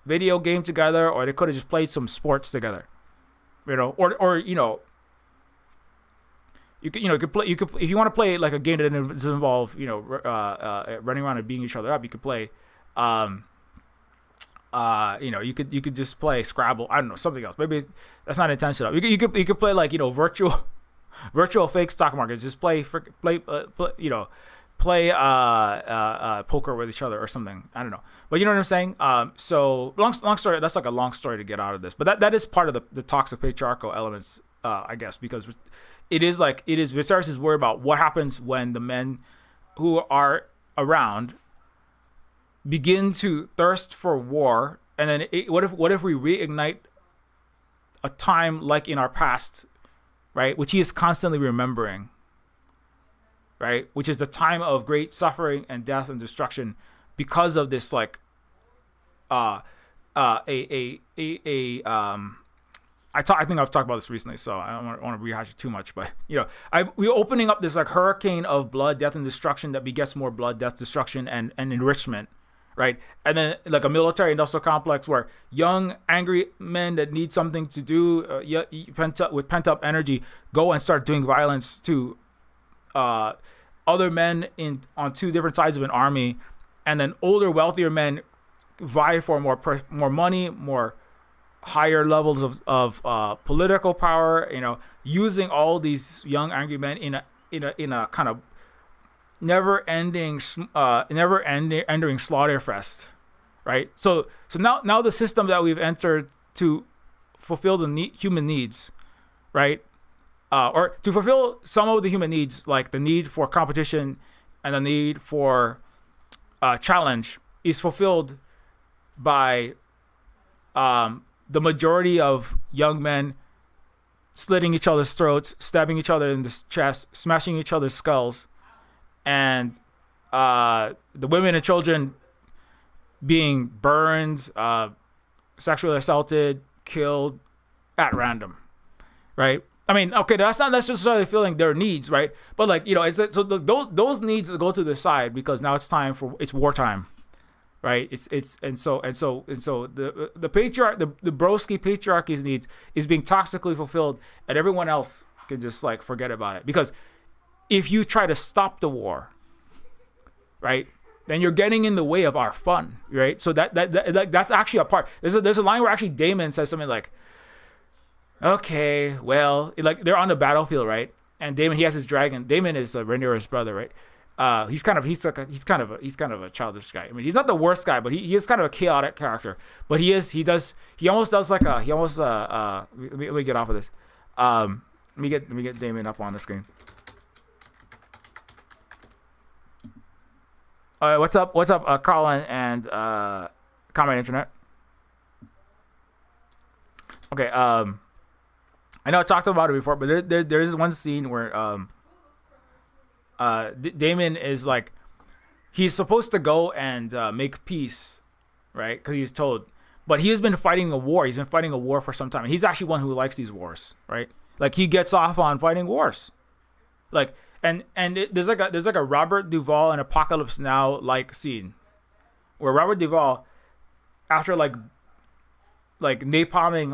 video game together, or they could have just played some sports together, or you could play, if you want to play like a game that doesn't involve running around and beating each other up, you could play you could just play Scrabble. I don't know, something else. Maybe that's not intentional. You could play like virtual fake stock market. Just play poker with each other or something. I don't know, but you know what I'm saying. So long story. That's like a long story to get out of this, but that is part of the toxic patriarchal elements, I guess, because Viserys is worried about what happens when the men who are around begin to thirst for war, and then what if we reignite a time like in our past, right, which he is constantly remembering, right, which is the time of great suffering and death and destruction because of this I think I've talked about this recently, so I don't want to rehash it too much. But we're opening up this like hurricane of blood, death, and destruction that begets more blood, death, destruction, and enrichment, right? And then like a military-industrial complex where young, angry men that need something to do, with pent-up energy, go and start doing violence to other men on two different sides of an army, and then older, wealthier men vie for more money, more higher levels of political power, using all these young angry men in a kind of never ending slaughter fest, right? So now the system that we've entered to fulfill the human needs, right, or to fulfill some of the human needs, like the need for competition and the need for challenge, is fulfilled by the majority of young men slitting each other's throats, stabbing each other in the chest, smashing each other's skulls, and the women and children being burned, sexually assaulted, killed at random, right? I mean, okay, that's not necessarily filling their needs, right? But like, those needs go to the side because now it's wartime. Right, the patriarch, the broski patriarchy's needs is being toxically fulfilled, and everyone else can just like forget about it. Because if you try to stop the war, right, then you're getting in the way of our fun, right? So that's actually a part. There's a line where actually Daemon says something like, "Okay, well, like they're on the battlefield, right?" And Daemon, he has his dragon. Daemon is Rhaenyra's brother, right? He's kind of a childish guy. I mean, he's not the worst guy, but he is kind of a chaotic character. But he almost does like let me get off of this. Let me get Damien up on the screen. What's up, Colin and Comment Internet? Okay, I know I talked about it before, but there is one scene where Damon is like, he's supposed to go and make peace, right? Because he's told, but he has been fighting a war. He's been fighting a war for some time. He's actually one who likes these wars, right? Like he gets off on fighting wars, like there's like a Robert Duvall and Apocalypse Now like scene, where Robert Duvall, after like napalming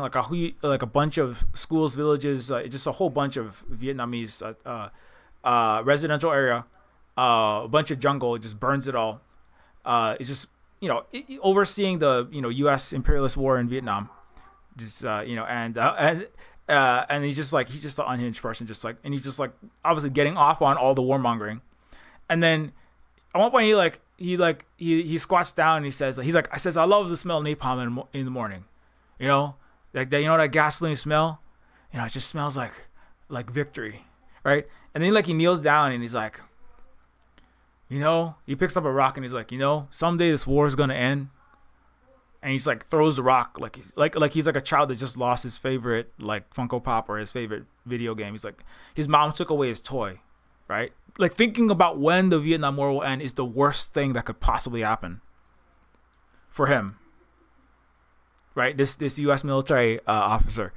like a bunch of schools, villages, just a whole bunch of Vietnamese residential area, a bunch of jungle, it just burns it all. It's just overseeing the U.S. imperialist war in Vietnam, just and he's just an unhinged person, and he's just like obviously getting off on all the warmongering, and then at one point he squats down and he says I love the smell of napalm in the morning, like that, that gasoline smell, it just smells like victory, right? And then he kneels down and he's like, he picks up a rock and he's like, someday this war is gonna end. And he's like throws the rock like he's like a child that just lost his favorite like Funko Pop or his favorite video game. He's like, his mom took away his toy, right? Like thinking about when the Vietnam War will end is the worst thing that could possibly happen for him, right? This U.S. military officer.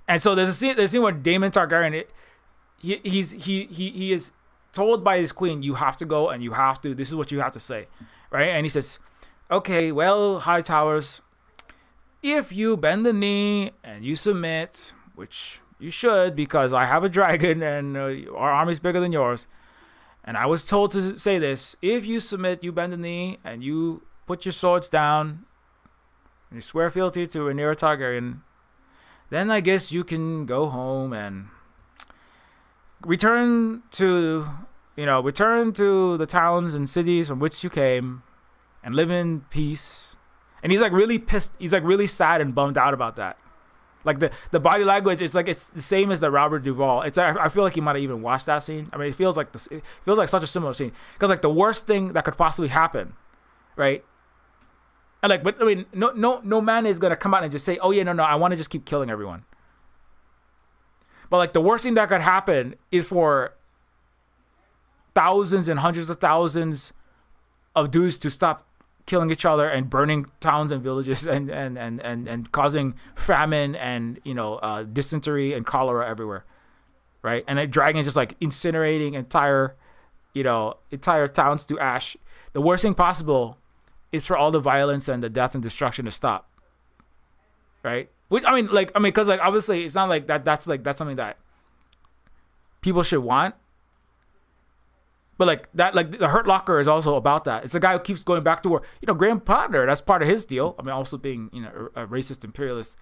And so there's a scene where Daemon Targaryen, he is told by his queen, you have to go and this is what you have to say, right? And he says, okay, well, high towers, if you bend the knee and you submit, which you should because I have a dragon and our army's bigger than yours, and I was told to say this, if you submit, you bend the knee and you put your swords down and you swear fealty to Rhaenyra Targaryen, then I guess you can go home and return to the towns and cities from which you came and live in peace. And he's like really pissed. He's like really sad and bummed out about that. Like the body language, it's the same as the Robert Duvall. I feel like he might have even watched that scene. I mean, it feels like such a similar scene because like the worst thing that could possibly happen, right? And like, but I mean, no man is gonna come out and just say, oh yeah, no, I want to just keep killing everyone. But like the worst thing that could happen is for thousands and hundreds of thousands of dudes to stop killing each other and burning towns and villages and causing famine and dysentery and cholera everywhere, right? And then dragons just like incinerating entire towns to ash. The worst thing possible is for all the violence and the death and destruction to stop, right? Which because like obviously it's not like that. That's something that people should want. But like that, like the Hurt Locker is also about that. It's a guy who keeps going back to war. Graham Potter, that's part of his deal. I mean, also being a racist imperialist,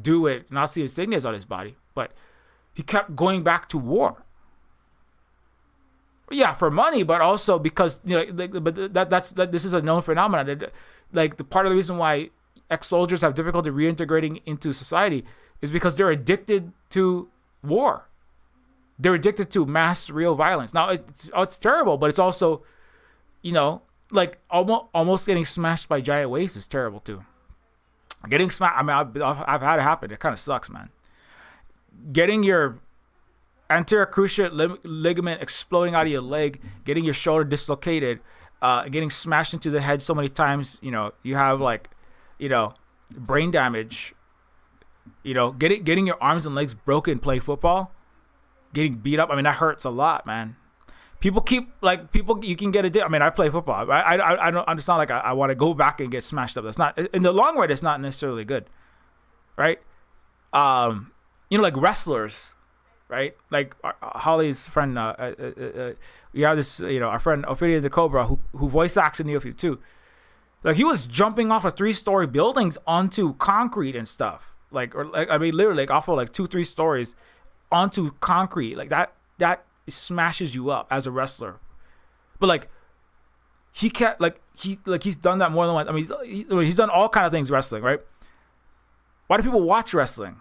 do it, Nazi insignias on his body, but he kept going back to war. Yeah, for money, but also because this is a known phenomenon. Like the part of the reason why ex-soldiers have difficulty reintegrating into society is because they're addicted to war. They're addicted to mass real violence. Now it's terrible, but it's also, like almost getting smashed by giant waves is terrible too. Getting smashed. I mean, I've had it happen. It kind of sucks, man. Getting your anterior cruciate ligament exploding out of your leg, getting your shoulder dislocated, getting smashed into the head so many times. You have brain damage. Getting your arms and legs broken playing football. Getting beat up, I mean, that hurts a lot, man. You can get a. I mean, I play football. I don't understand. Like, I want to go back and get smashed up. That's not in the long run. It's not necessarily good, right? Like wrestlers, right? Like Holly's friend. We have this, our friend Ophidia the Cobra, who voice acts in the UFC too. Like he was jumping off of 3-story buildings onto concrete and stuff. Literally, like off of like 2-3 stories. Onto concrete like that smashes you up as a wrestler, but like he's done that more than once. I mean, he's done all kind of things wrestling, right? Why do people watch wrestling,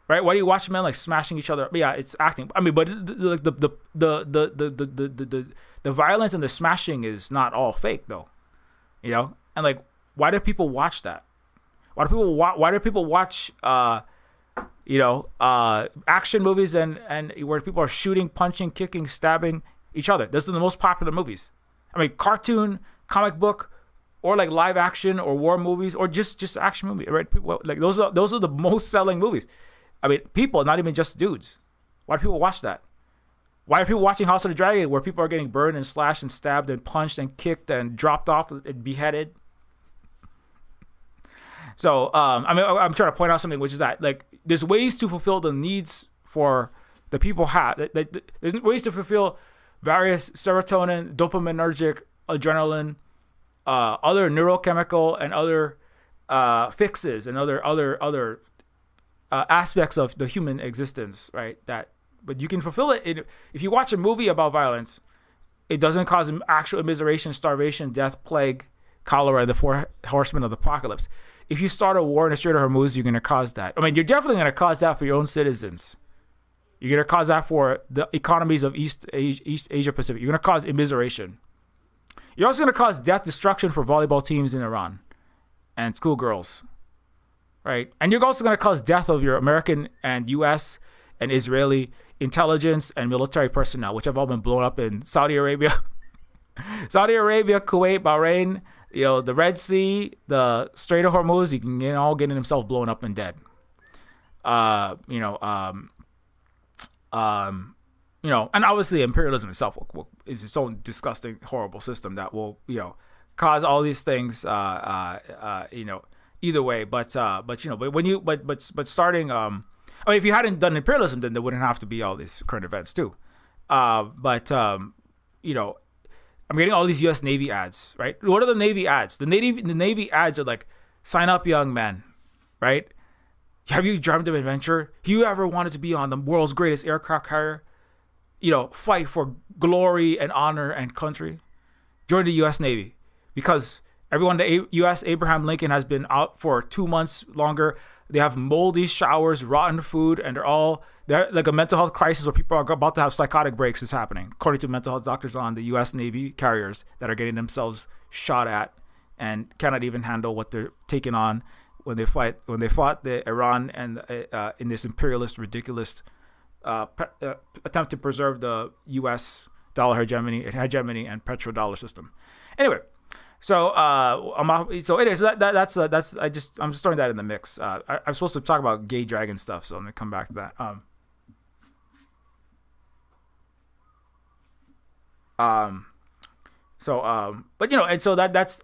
right? Why do you watch men like smashing each other? But yeah, it's acting. I mean, but the violence and the smashing is not all fake though, and like why do people watch that? Why do people watch action movies and where people are shooting, punching, kicking, stabbing, each other. Those are the most popular movies. I mean, cartoon, comic book, or like live action or war movies, or just action movie, right? People, like those are the most selling movies. I mean, people, not even just dudes. Why do people watch that? Why are people watching House of the Dragon, where people are getting burned and slashed and stabbed and punched and kicked and dropped off and beheaded? So, I mean, I'm trying to point out something, which is that like there's ways to fulfill the needs for the people have. There's ways to fulfill various serotonin, dopaminergic, adrenaline, other neurochemical and other fixes and other aspects of the human existence, right? But you can fulfill it if you watch a movie about violence. It doesn't cause actual immiseration, starvation, death, plague, cholera, and the four horsemen of the apocalypse. If you start a war in the Strait of Hormuz, you're going to cause that. I mean, you're definitely going to cause that for your own citizens. You're going to cause that for the economies of East Asia Pacific. You're going to cause immiseration. You're also going to cause death, destruction for volleyball teams in Iran and schoolgirls, right? And you're also going to cause death of your American and U.S. and Israeli intelligence and military personnel, which have all been blown up in Saudi Arabia, Kuwait, Bahrain, the Red Sea, the Strait of Hormuz. You can all getting themselves blown up and dead. And obviously imperialism itself is its own disgusting, horrible system that will, cause all these things, either way. But starting, I mean, if you hadn't done imperialism, then there wouldn't have to be all these current events too. I'm getting all these U.S. Navy ads, right? What are the Navy ads? The Navy ads are like, sign up, young man, right? Have you dreamt of adventure? You ever wanted to be on the world's greatest aircraft carrier? Fight for glory and honor and country? Join the U.S. Navy, because everyone in the U.S. Abraham Lincoln has been out for 2 months longer. They have moldy showers, rotten food, and they're like a mental health crisis where people are about to have psychotic breaks is happening, according to mental health doctors on the U.S. Navy carriers that are getting themselves shot at and cannot even handle what they're taking on when they fought the Iran and in this imperialist, ridiculous attempt to preserve the U.S. dollar hegemony and petrodollar system. Anyway. So I'm just throwing that in the mix. I'm supposed to talk about gay dragon stuff, so I'm gonna come back to that.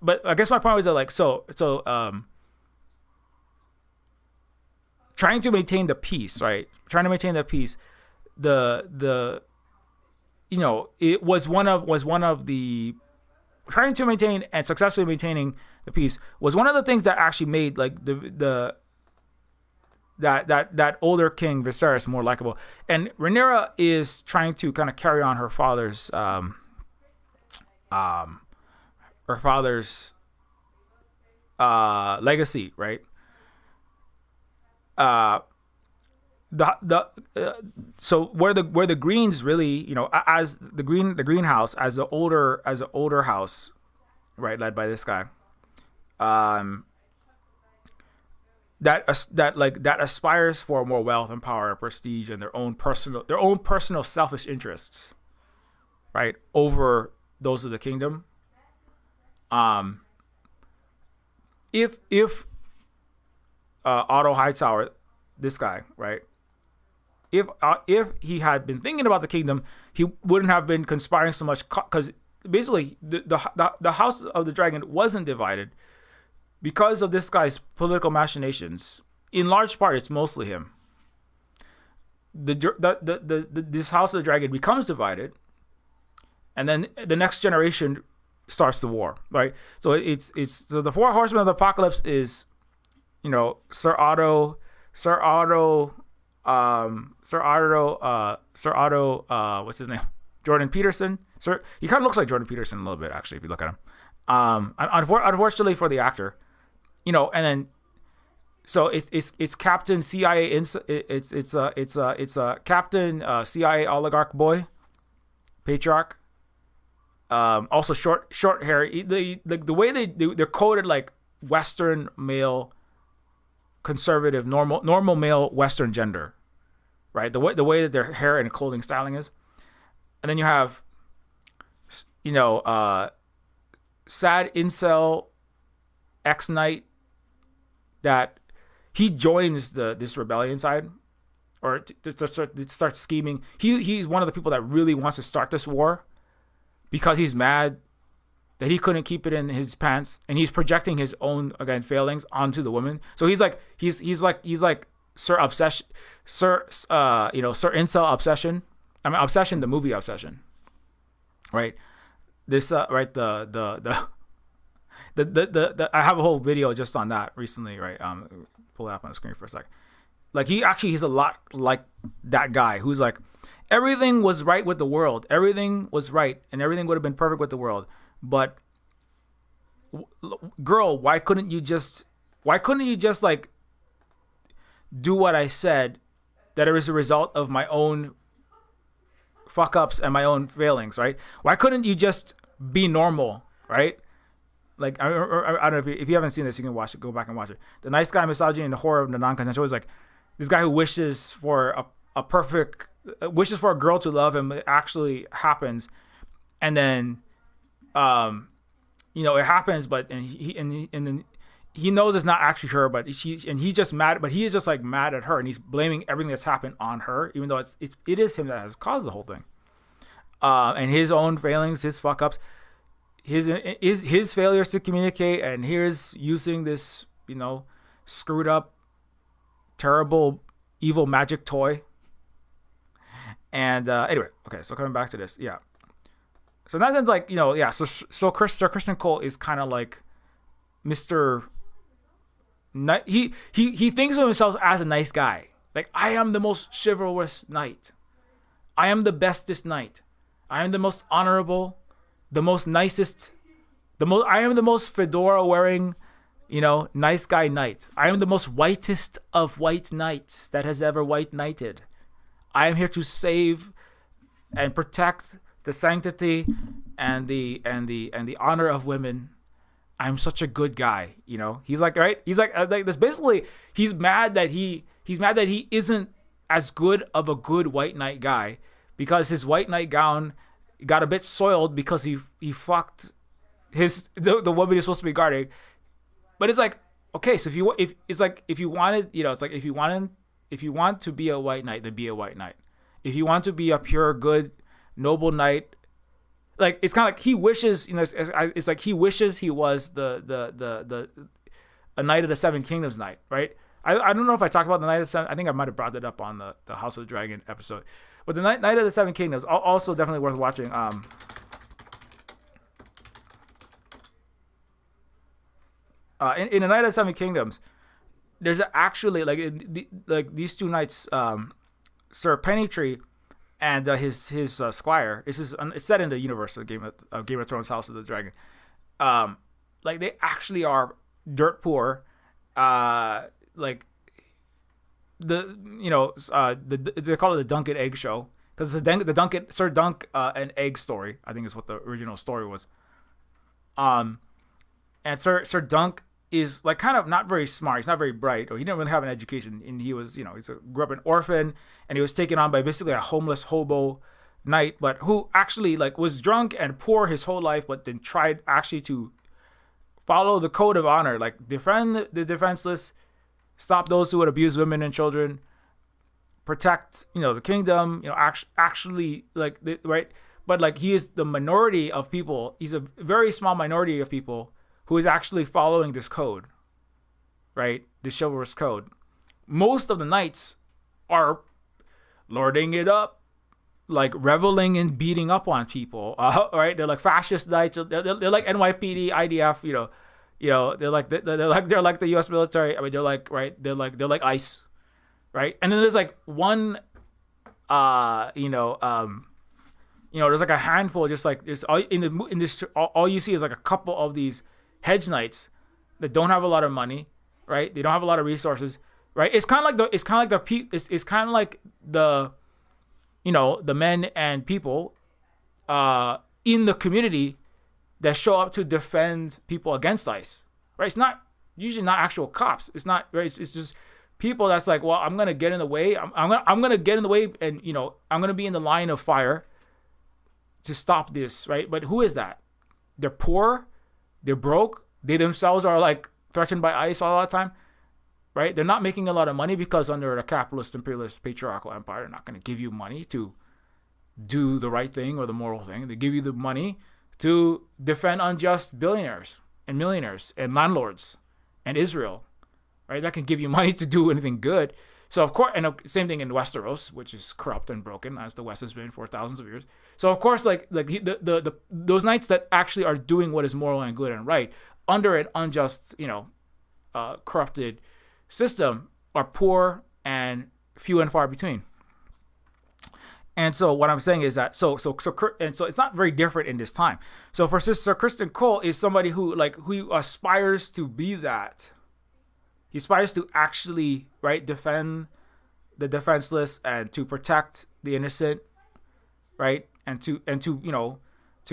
But I guess my point was that trying to maintain the peace, right? It was one of the trying to maintain and successfully maintaining the peace was one of the things that actually made like that older king Viserys more likable. And Rhaenyra is trying to kind of carry on her father's legacy, right? So where the Greens really, as the greenhouse as the older house, right, led by this guy, that aspires for more wealth and power and prestige and their own personal selfish interests, right, over those of the kingdom. If Otto Hightower, this guy, right, if he had been thinking about the kingdom, he wouldn't have been conspiring so much, because basically the House of the Dragon wasn't divided because of this guy's political machinations. In large part, it's mostly him. This House of the Dragon becomes divided, and then the next generation starts the war, right? So so the Four Horsemen of the Apocalypse is, Sir Otto, what's his name? Jordan Peterson. He kind of looks like Jordan Peterson a little bit, actually, if you look at him. Unfortunately for the actor, and then so it's Captain CIA. It's Captain CIA oligarch boy, Patriarch. Also short hair. The way they're coded like Western male, conservative, normal male Western gender, right? The way that their hair and clothing styling is. And then you have sad incel ex-knight that he joins this rebellion side, or to start scheming. He's one of the people that really wants to start this war because he's mad that he couldn't keep it in his pants, and he's projecting his own, again, failings onto the woman. So he's like Sir Obsession, Sir Incel Obsession. I mean, Obsession, the movie Obsession, right? This right the I have a whole video just on that recently, right? Pull it up on the screen for a sec. Like he's a lot like that guy who's like, everything was right with the world, everything was right, and everything would have been perfect with the world, but girl, why couldn't you just like do what I said, that it was a result of my own fuck ups and my own failings, right? Why couldn't you just be normal, right? Like, I don't know if you haven't seen this, you can watch it, go back and watch it. The Nice Guy Misogyny and the Horror of the Non-Consensual is like this guy who wishes for wishes for a girl to love him. It actually happens, and then it happens, but then he knows it's not actually her, but he's just mad. But he is just like mad at her, and he's blaming everything that's happened on her, even though it is him that has caused the whole thing. And his own failings, his fuck ups, his failures to communicate, and here's using this screwed up, terrible, evil magic toy. And anyway, okay, so coming back to this, yeah. So in that sense, like, so Sir Christian Cole is kind of like Mr. He thinks of himself as a nice guy. Like, I am the most chivalrous knight. I am the bestest knight. I am the most honorable, the most nicest, I am the most fedora wearing, nice guy knight. I am the most whitest of white knights that has ever white knighted. I am here to save and protect the sanctity and the honor of women. I'm such a good guy, He's like, right? He's like this. Basically, he's mad that he isn't as good of a good white knight guy because his white knight gown got a bit soiled because he fucked the woman he's supposed to be guarding. But it's like, okay, so if you want to be a white knight, then be a white knight. If you want to be a pure, good, noble knight, like, it's kind of like he wishes, it's like he wishes he was a Knight of the Seven Kingdoms knight, right? I don't know if I talked about the Knight of the Seven. I think I might have brought that up on the House of the Dragon episode. But the Knight of the Seven Kingdoms, also definitely worth watching. In the Knight of the Seven Kingdoms, there's actually like these two knights, Sir Pennytree and his squire. It's set in the universe of Game of Thrones, House of the Dragon. Like, they actually are dirt poor. Like they call it the Dunk and Egg show because it's the Duncan Sir Dunk and Egg story. I think is what the original story was. And Sir Dunk is like kind of not very smart. He's not very bright, or he didn't really have an education. And he was, grew up an orphan, and he was taken on by basically a homeless hobo knight, but who actually like was drunk and poor his whole life, but then tried actually to follow the code of honor, like defend the defenseless, stop those who would abuse women and children, protect, the kingdom, actually like, right. But like, he is the minority of people. He's a very small minority of people who is actually following this code, right? This chivalrous code. Most of the knights are lording it up, like reveling and beating up on people, right? They're like fascist knights. They're like NYPD, IDF, they're like the U.S. military. I mean, they're like, right? They're like ICE, right? And then there's like one, there's like a handful, just like there's all you see is like a couple of these hedge knights that don't have a lot of money, right? They don't have a lot of resources, right? It's kind of like the men and people in the community that show up to defend people against ICE, right? It's not usually not actual cops. It's not, right? It's just people that's like, well, I'm gonna get in the way. I'm gonna get in the way, and I'm gonna be in the line of fire to stop this, right? But who is that? They're poor, they're broke, they themselves are like threatened by ICE all the time, right? They're not making a lot of money because under the capitalist, imperialist, patriarchal empire, they're not going to give you money to do the right thing or the moral thing. They give you the money to defend unjust billionaires and millionaires and landlords and Israel, right? That can give you money to do anything good. So of course, and same thing in Westeros, which is corrupt and broken as the West has been for thousands of years. So of course, like those knights that actually are doing what is moral and good and right under an unjust, corrupted system are poor and few and far between. And so what I'm saying is that so it's not very different in this time. So for Sister Kristen Cole is somebody who aspires to be that. He aspires to actually, right, defend the defenseless and to protect the innocent, right, and to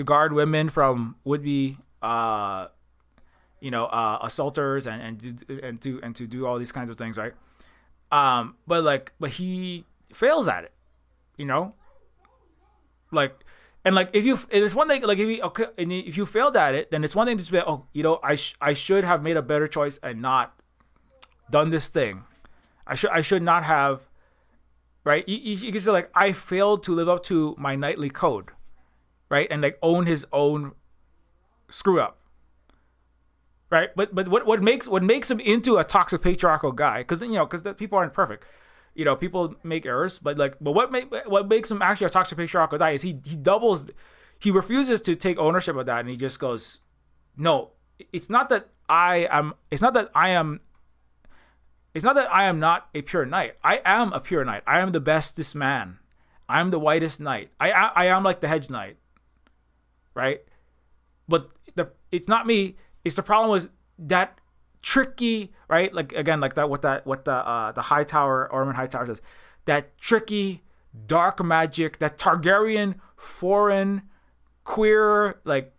guard women from would-be assaulters and to do all these kinds of things, right? But he fails at it, if you failed at it, then it's one thing to say, I should have made a better choice and not done this thing. I should not have, right? You can say like, I failed to live up to my knightly code, right? And like own his own screw up, right? But what makes him into a toxic patriarchal guy? Because the people aren't perfect. People make errors, but what makes him actually a toxic patriarchal guy is he refuses to take ownership of that, and he just goes, no, it's not that I am not a pure knight. I am a pure knight. I am the bestest man. I am the whitest knight. I am like the hedge knight, right? But it's not me. It's the problem was that tricky, right? Like again, like that what the Hightower, Ormond Hightower says, that tricky dark magic, that Targaryen foreign queer, like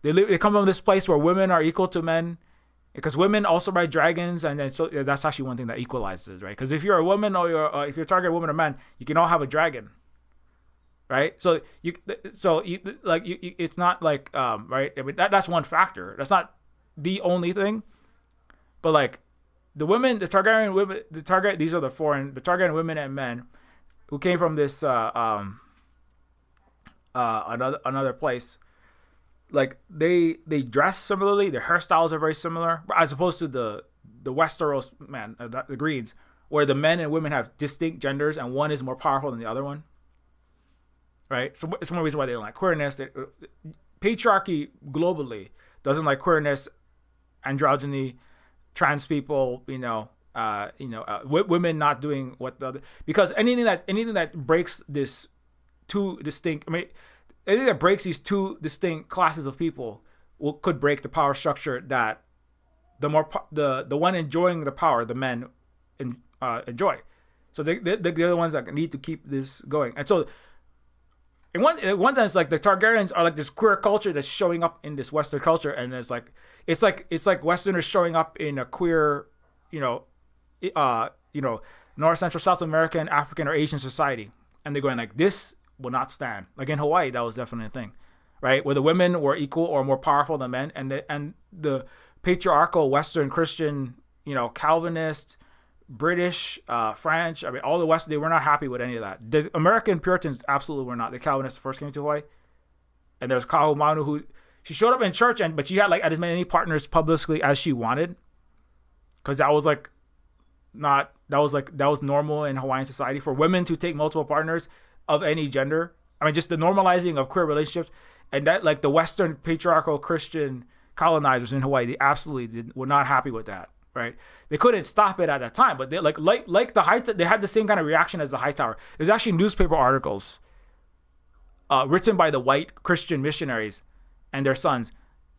they come from this place where women are equal to men. Because women also ride dragons, and then so that's actually one thing that equalizes, right? Because if you're a woman or if you're targeting a woman or man, you can all have a dragon, right? So it's not like right. I mean that's one factor. That's not the only thing, but like the Targaryen women, these are the Targaryen women and men who came from this another place. Like they dress similarly, their hairstyles are very similar, as opposed to the Westeros the Greens, where the men and women have distinct genders and one is more powerful than the other one. Right? So it's one reason why they don't like queerness. Patriarchy globally doesn't like queerness, androgyny, trans people. Women not doing what the other, because anything that breaks this two distinct. Anything that breaks these two distinct classes of people could break the power structure that the one enjoying the power, the men enjoy. So they're the ones that need to keep this going. And so in one sense, like the Targaryens are like this queer culture that's showing up in this Western culture, and it's like Westerners showing up in a queer, North, Central, South American, African, or Asian society, and they're going like, this will not stand. Like in Hawaii, that was definitely a thing, right? Where the women were equal or more powerful than men, and the patriarchal Western Christian, Calvinist, British, French, all the West, they were not happy with any of that. The American Puritans absolutely were not. The Calvinists first came to Hawaii, and there's Kahumanu who she showed up in church, but she had like as many partners publicly as she wanted, because that was normal in Hawaiian society for women to take multiple partners of any gender. Just the normalizing of queer relationships, and that like the Western patriarchal Christian colonizers in Hawaii, they absolutely were not happy with that, right? They couldn't stop it at that time, but they like the they had the same kind of reaction as the Hightower. There's actually newspaper articles written by the white Christian missionaries and their sons,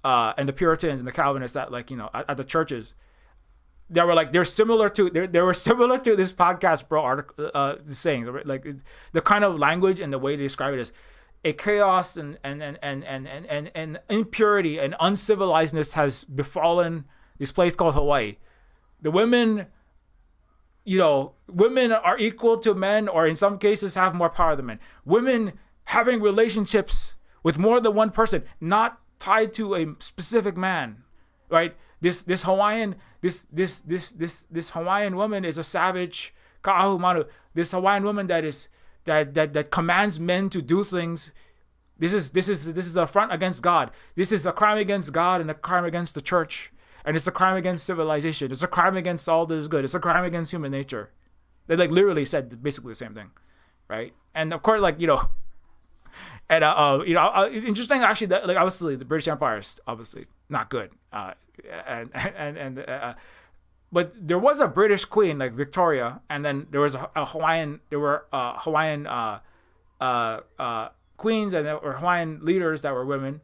and the Puritans and the Calvinists at the churches. They were similar to this podcast, bro. Article saying like the kind of language and the way they describe it is a chaos and impurity and uncivilizedness has befallen this place called Hawaii. The women, women are equal to men, or in some cases have more power than men. Women having relationships with more than one person, not tied to a specific man, right? This Hawaiian woman is a savage ka'ahumanu. This Hawaiian woman that commands men to do things. This is a affront against God. This is a crime against God and a crime against the church. And it's a crime against civilization. It's a crime against all that is good. It's a crime against human nature. They like literally said basically the same thing, right? And of course, like, you know, and interesting actually that, like, obviously the British Empire is obviously not good. But there was a British queen like Victoria, and then there was a Hawaiian. There were Hawaiian queens, and there were Hawaiian leaders that were women,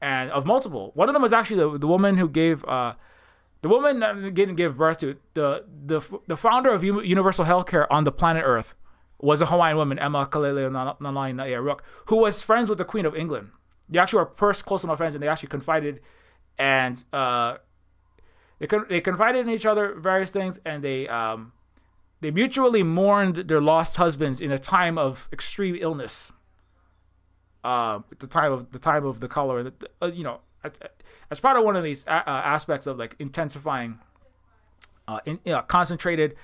and of multiple. One of them was actually the woman who gave the woman that didn't give birth to the founder of universal healthcare on the planet Earth was a Hawaiian woman, Emma Kaleleonainaiaruk, who was friends with the Queen of England. They actually were close enough friends, and they actually confided, and they confided in each other various things, and they mutually mourned their lost husbands in a time of extreme illness. The time of the cholera, as part of one of these aspects of like intensifying, concentrated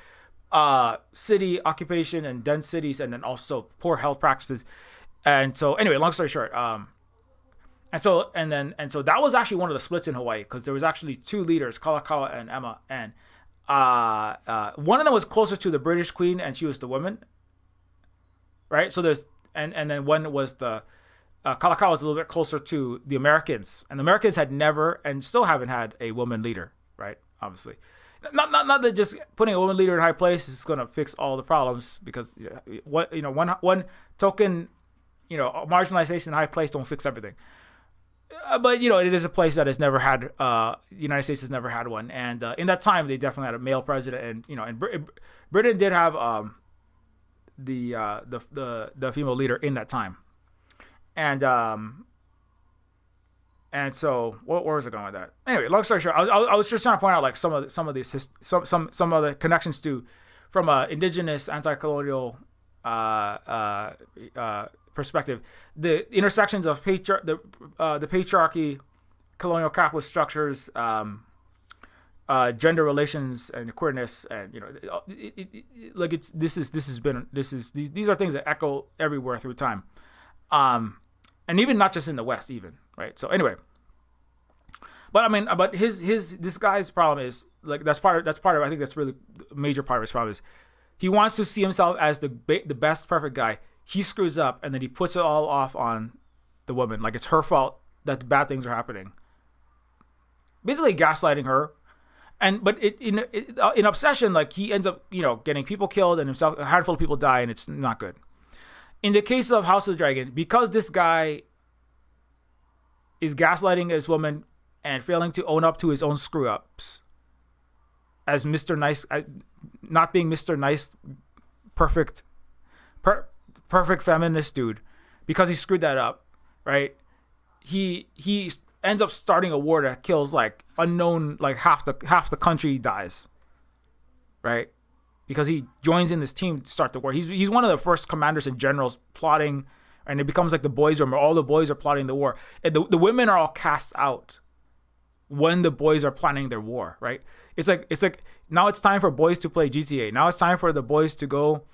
city occupation and dense cities, and then also poor health practices. And so anyway, long story short, and so that was actually one of the splits in Hawaii, because there was actually two leaders, Kalakaua and Emma, and one of them was closer to the British Queen, and she was the woman, right? So there's and then one was the Kalakaua was a little bit closer to the Americans, and the Americans had never and still haven't had a woman leader, right? Obviously, not that just putting a woman leader in high place is going to fix all the problems, because one token, marginalization in high place don't fix everything. But it is a place that has never had the United States has never had one, and in that time they definitely had a male president, and Britain did have the female leader in that time, and so where was I going with that? Anyway, long story short, I was just trying to point out like some of these some of the connections from a indigenous anti-colonial perspective, the intersections of the patriarchy, colonial capitalist structures, gender relations, and queerness, and these are things that echo everywhere through time, and even not just in the West, even, right? So anyway, but this guy's problem is like that's part of I think that's really a major part of his problem is he wants to see himself as the best perfect guy. He screws up, and then he puts it all off on the woman, like it's her fault that bad things are happening. Basically, gaslighting her, but in obsession, like he ends up, getting people killed and himself, a handful of people die, and it's not good. In the case of House of the Dragon, because this guy is gaslighting this woman and failing to own up to his own screw ups, as Mr. Nice, not being Mr. Nice, perfect feminist dude, because he screwed that up, right? He ends up starting a war that kills like unknown, like half the country dies, right? Because he joins in this team to start the war. He's one of the first commanders and generals plotting, and it becomes like the boys' room where all the boys are plotting the war. And the women are all cast out when the boys are planning their war, right? It's like now it's time for boys to play GTA. Now it's time for the boys to go.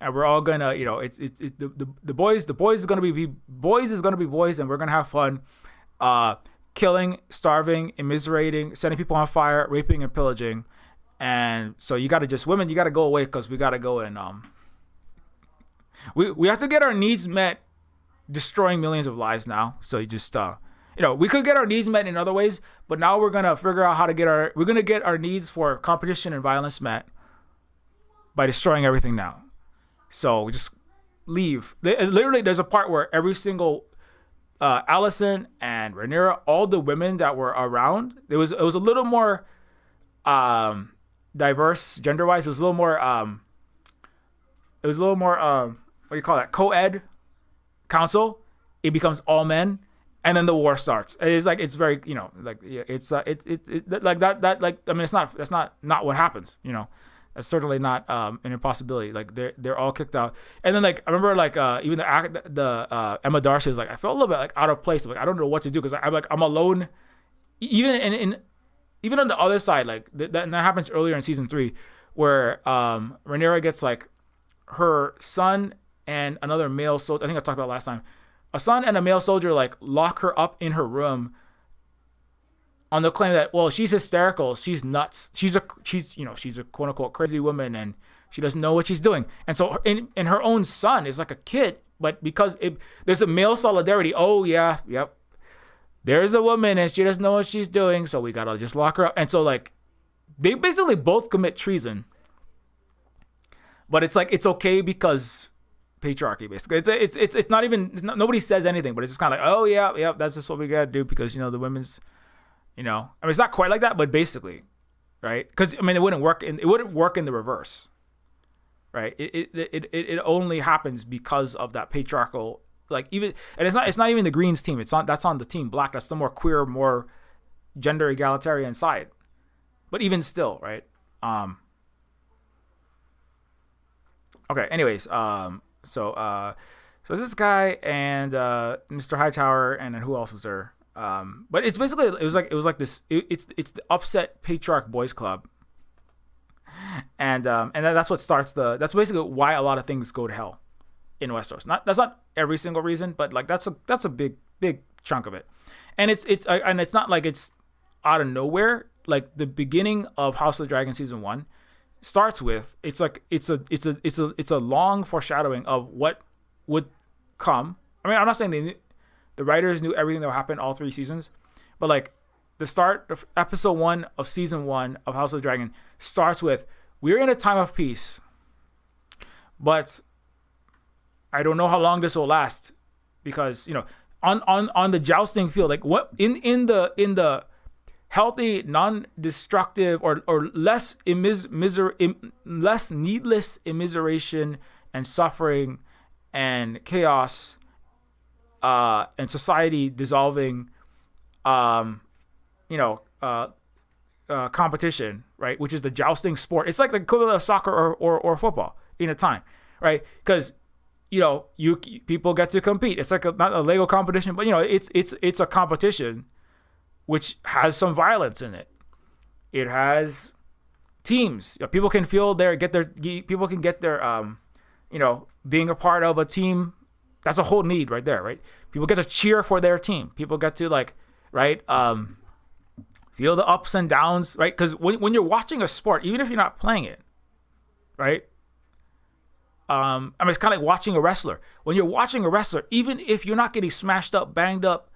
And we're all gonna, the boys is gonna be boys, and we're gonna have fun, killing, starving, immiserating, setting people on fire, raping, and pillaging. And so you gotta go away, because we gotta go and we have to get our needs met, destroying millions of lives now. So you just we could get our needs met in other ways, but now we're gonna figure out how to get our needs for competition and violence met by destroying everything now. So just leave. Literally, there's a part where every single Allison and Rhaenyra, all the women that were around, it was a little more diverse gender wise. It was a little more what do you call that? Co-ed council. It becomes all men, and then the war starts. It's like it's very it's like that it's not what happens. That's certainly not an impossibility. Like they're all kicked out. And then like I remember like even the Emma Darcy was like, I felt a little bit like out of place. Like I don't know what to do because I'm alone. Even even on the other side, like that happens earlier in season 3, where Rhaenyra gets like her son and another male soldier. I think I talked about last time. A son and a male soldier like lock her up in her room on the claim that, well, she's hysterical, she's nuts, she's a quote unquote crazy woman and she doesn't know what she's doing. And so in her own son is like a kid, but because there's a male solidarity. Oh yeah, yep. There's a woman and she doesn't know what she's doing, so we gotta just lock her up. And so like they basically both commit treason. But it's like it's okay because patriarchy, basically. It's not even nobody says anything, but it's just kind of like, oh yeah, that's just what we gotta do because the women's, I mean it's not quite like that, but basically, right? Because I mean it wouldn't work in the reverse, right? It only happens because of that patriarchal, like, even, and it's not even the Greens team. That's on the team Black. That's the more queer, more gender egalitarian side. But even still, right? Okay. Anyways, so this guy and Mr. Hightower, and then who else is there? But it's basically it was like this. It's the upset patriarch boys club, and that's what starts that's basically why a lot of things go to hell in Westeros. That's not every single reason, but like that's a big chunk of it. And it's not like it's out of nowhere. Like the beginning of House of the Dragon season 1 starts with it's a long foreshadowing of what would come. I mean, I'm not saying the writers knew everything that would happen all 3 seasons, but like the start of episode 1 of season 1 of House of the Dragon starts with, we're in a time of peace, but I don't know how long this will last, because on the jousting field, like what in the healthy, non-destructive, or less less needless immiseration and suffering and chaos and society dissolving competition, right, which is the jousting sport. It's like the equivalent of soccer or football in a time, right? Because people get to compete. It's like not a Lego competition, but it's a competition which has some violence in it. It has teams. People can feel people can get their being a part of a team. That's a whole need right there, right? People get to cheer for their team. People get to feel the ups and downs, right? Because when you're watching a sport, even if you're not playing it, right? I mean, it's kind of like watching a wrestler. When you're watching a wrestler, even if you're not getting smashed up, banged up,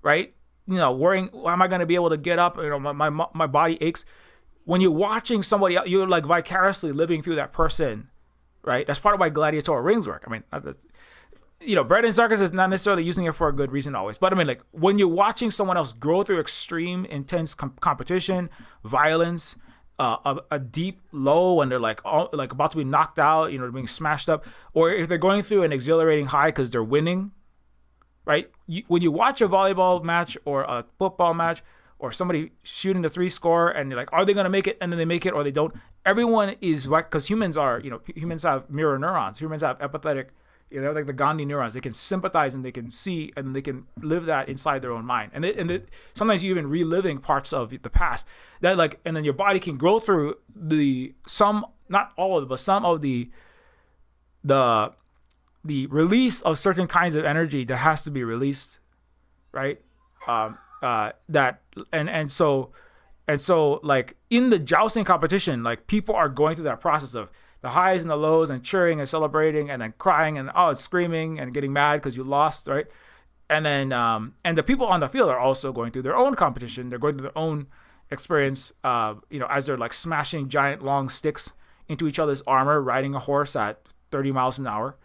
right? Worrying, am I going to be able to get up? My body aches. When you're watching somebody else, you're like vicariously living through that person, right? That's part of why gladiatorial rings work. I mean, Brandon Sarkis is not necessarily using it for a good reason always. But I mean, like when you're watching someone else grow through extreme, intense competition, violence, a deep low, and they're like about to be knocked out, being smashed up, or if they're going through an exhilarating high because they're winning, right? When you watch a volleyball match or a football match or somebody shooting the 3 score and you're like, are they going to make it? And then they make it or they don't. Everyone is right, because humans have mirror neurons. Humans have empathetic, like the Gandhi neurons. They can sympathize and they can see and they can live that inside their own mind. And sometimes you even reliving parts of the past that and then your body can grow through not all of it, but some of the release of certain kinds of energy that has to be released, right? So like in the jousting competition, like people are going through that process of the highs and the lows and cheering and celebrating and then crying and screaming and getting mad because you lost, right? And then and the people on the field are also going through their own competition. They're going through their own experience, as they're like smashing giant long sticks into each other's armor, riding a horse at 30 miles an hour.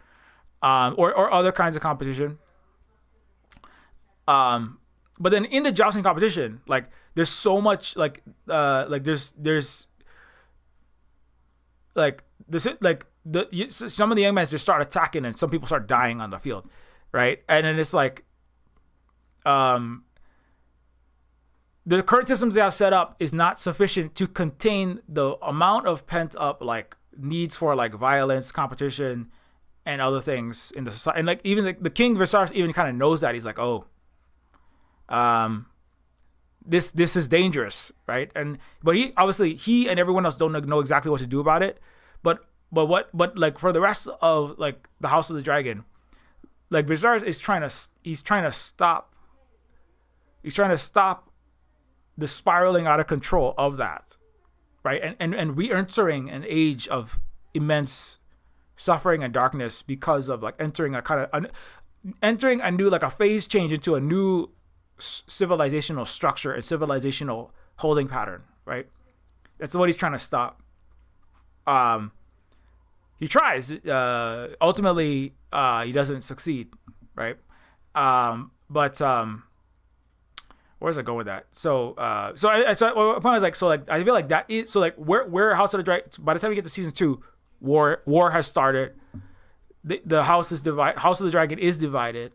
Or other kinds of competition. But then in the jousting competition, like there's so much some of the young men just start attacking and some people start dying on the field, right? And then it's like, the current systems they have set up is not sufficient to contain the amount of pent up like needs for like violence, competition, and other things in the society. And like even the King Viserys even kind of knows that. He's like, oh, this is dangerous, right? But he and everyone else don't know exactly what to do about it. But like for the rest of like the House of the Dragon, like Viserys is trying to stop the spiraling out of control of that, right? And re-entering an age of immense suffering and darkness because of like entering a new like a phase change into a new civilizational structure and civilizational holding pattern, right? That's what he's trying to stop. He tries. Ultimately, he doesn't succeed, right? But where does I go with that? So my point was like, so like I feel like that is so like where House of the Dragon. By the time we get to season 2, war has started. The house is divided. House of the Dragon is divided.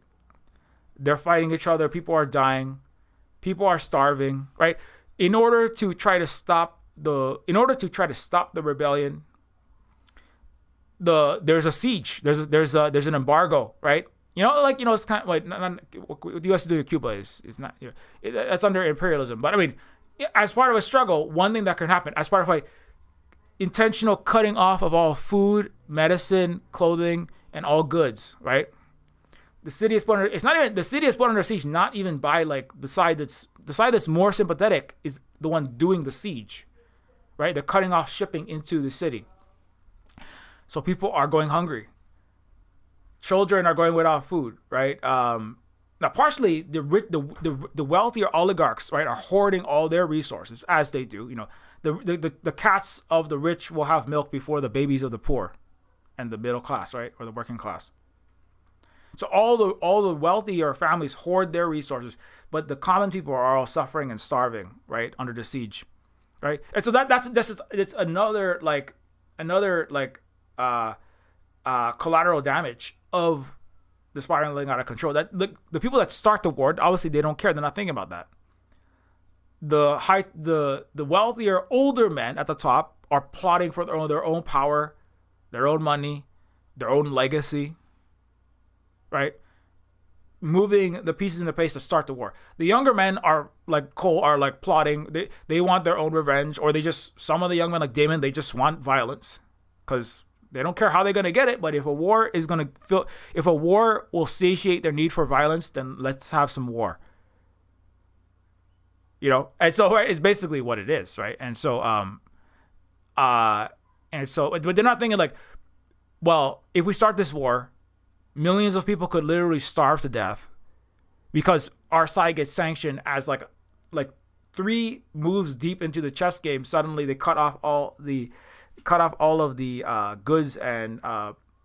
They're fighting each other. People are dying. People are starving. Right. In order to try to stop the rebellion, there's a siege. There's an embargo. Right. It's kind of like what the U.S. is doing to Cuba is not. That's under imperialism. But I mean, as part of a struggle, one thing that can happen as part of like intentional cutting off of all food, medicine, clothing, and all goods. Right. The city is put under. It's not even the city is put under siege. Not even by like the side that's more sympathetic is the one doing the siege. Right. They're cutting off shipping into the city. So people are going hungry. Children are going without food, right? Now, partially the wealthier oligarchs, right, are hoarding all their resources as they do. The cats of the rich will have milk before the babies of the poor, and the middle class, right, or the working class. So all the wealthier families hoard their resources, but the common people are all suffering and starving, right, under the siege, right? And so it's another collateral damage of the spiraling out of control. That the people that start the war, obviously they don't care. They're not thinking about that. The wealthier older men at the top are plotting for their own power, their own money, their own legacy, right? Moving the pieces into place to start the war. The younger men are like plotting. They want their own revenge, or some of the young men like Daemon, they just want violence because they don't care how they're going to get it, but if a war will satiate their need for violence, then let's have some war. And so right, it's basically what it is, right? And so, but they're not thinking like, well, if we start this war, millions of people could literally starve to death because our side gets sanctioned as like 3 moves deep into the chess game. Suddenly they cut off all of the goods and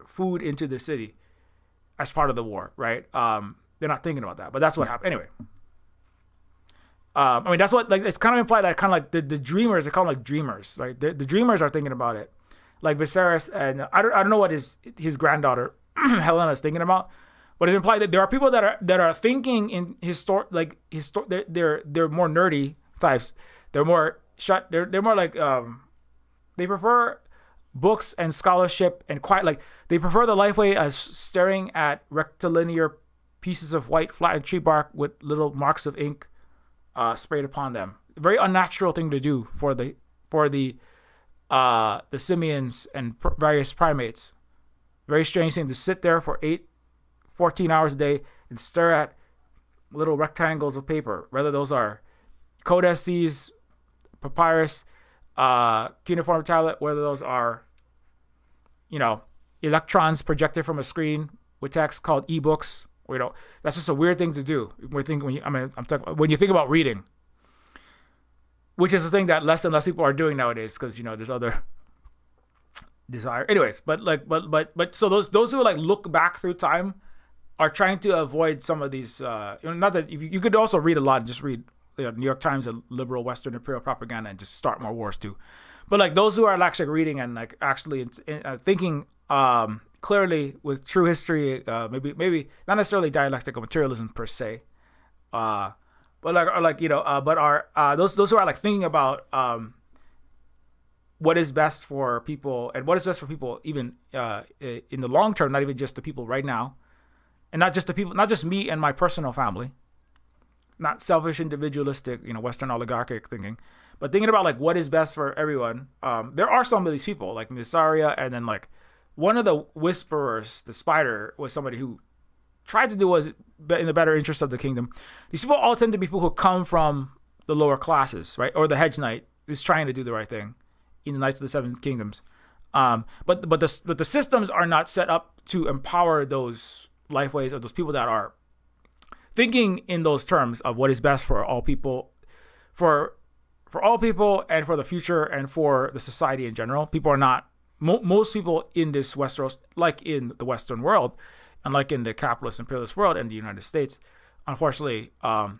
food into the city as part of the war, right? They're not thinking about that, but that's what happened. Anyway, I mean, that's what, like, it's kind of implied that kind of like the dreamers, they call them like dreamers, right? The dreamers are thinking about it. Like Viserys, and I don't know what his granddaughter, Helena, is thinking about, but it's implied that there are people that are thinking in they're more nerdy types. They're more they're more like, they prefer books and scholarship and quiet. Like they prefer the life way as staring at rectilinear pieces of white flattened tree bark with little marks of ink sprayed upon them. Very unnatural thing to do for the simians and various primates. Very strange thing to sit there for 14 hours a day and stare at little rectangles of paper, whether those are codices, papyrus, cuneiform tablet, whether those are, electrons projected from a screen with text called ebooks. That's just a weird thing to do. When you think about reading, which is a thing that less and less people are doing nowadays because there's other desire. Anyways, but so those who like look back through time are trying to avoid some of these. Not that you could also read a lot and just read New York Times and liberal Western imperial propaganda and just start more wars too. But like those who are actually reading and like actually thinking clearly with true history, maybe not necessarily dialectical materialism per se, but like, or like, but are those who are like thinking about what is best for people and what is best for people even in the long term, not even just the people right now, and not just the people, not just me and my personal family, not selfish, individualistic, Western oligarchic thinking, but thinking about like what is best for everyone. There are some of these people like Misaria, and then like one of the whisperers, the spider, was somebody who tried to do was in the better interest of the kingdom. These people all tend to be people who come from the lower classes, right? Or the hedge knight who's trying to do the right thing in the Knights of the Seven Kingdoms. But the systems are not set up to empower those lifeways or those people that are thinking in those terms of what is best for all people, for all people, and for the future, and for the society in general. People are not, most people in this Westeros, like in the Western world, and like in the capitalist imperialist world and the United States, unfortunately, are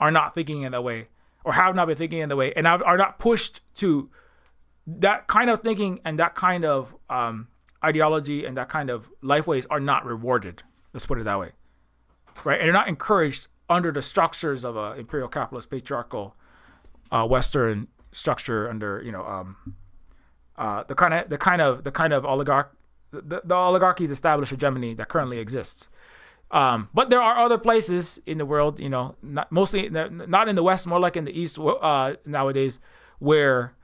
not thinking in that way, or have not been thinking in that way, and are not pushed to that kind of thinking, and that kind of ideology, and that kind of lifeways are not rewarded. Let's put it that way. Right, and they're not encouraged under the structures of a imperial capitalist patriarchal Western structure under the kind of oligarchies established hegemony that currently exists. But there are other places in the world, not in the West, more like in the East nowadays, where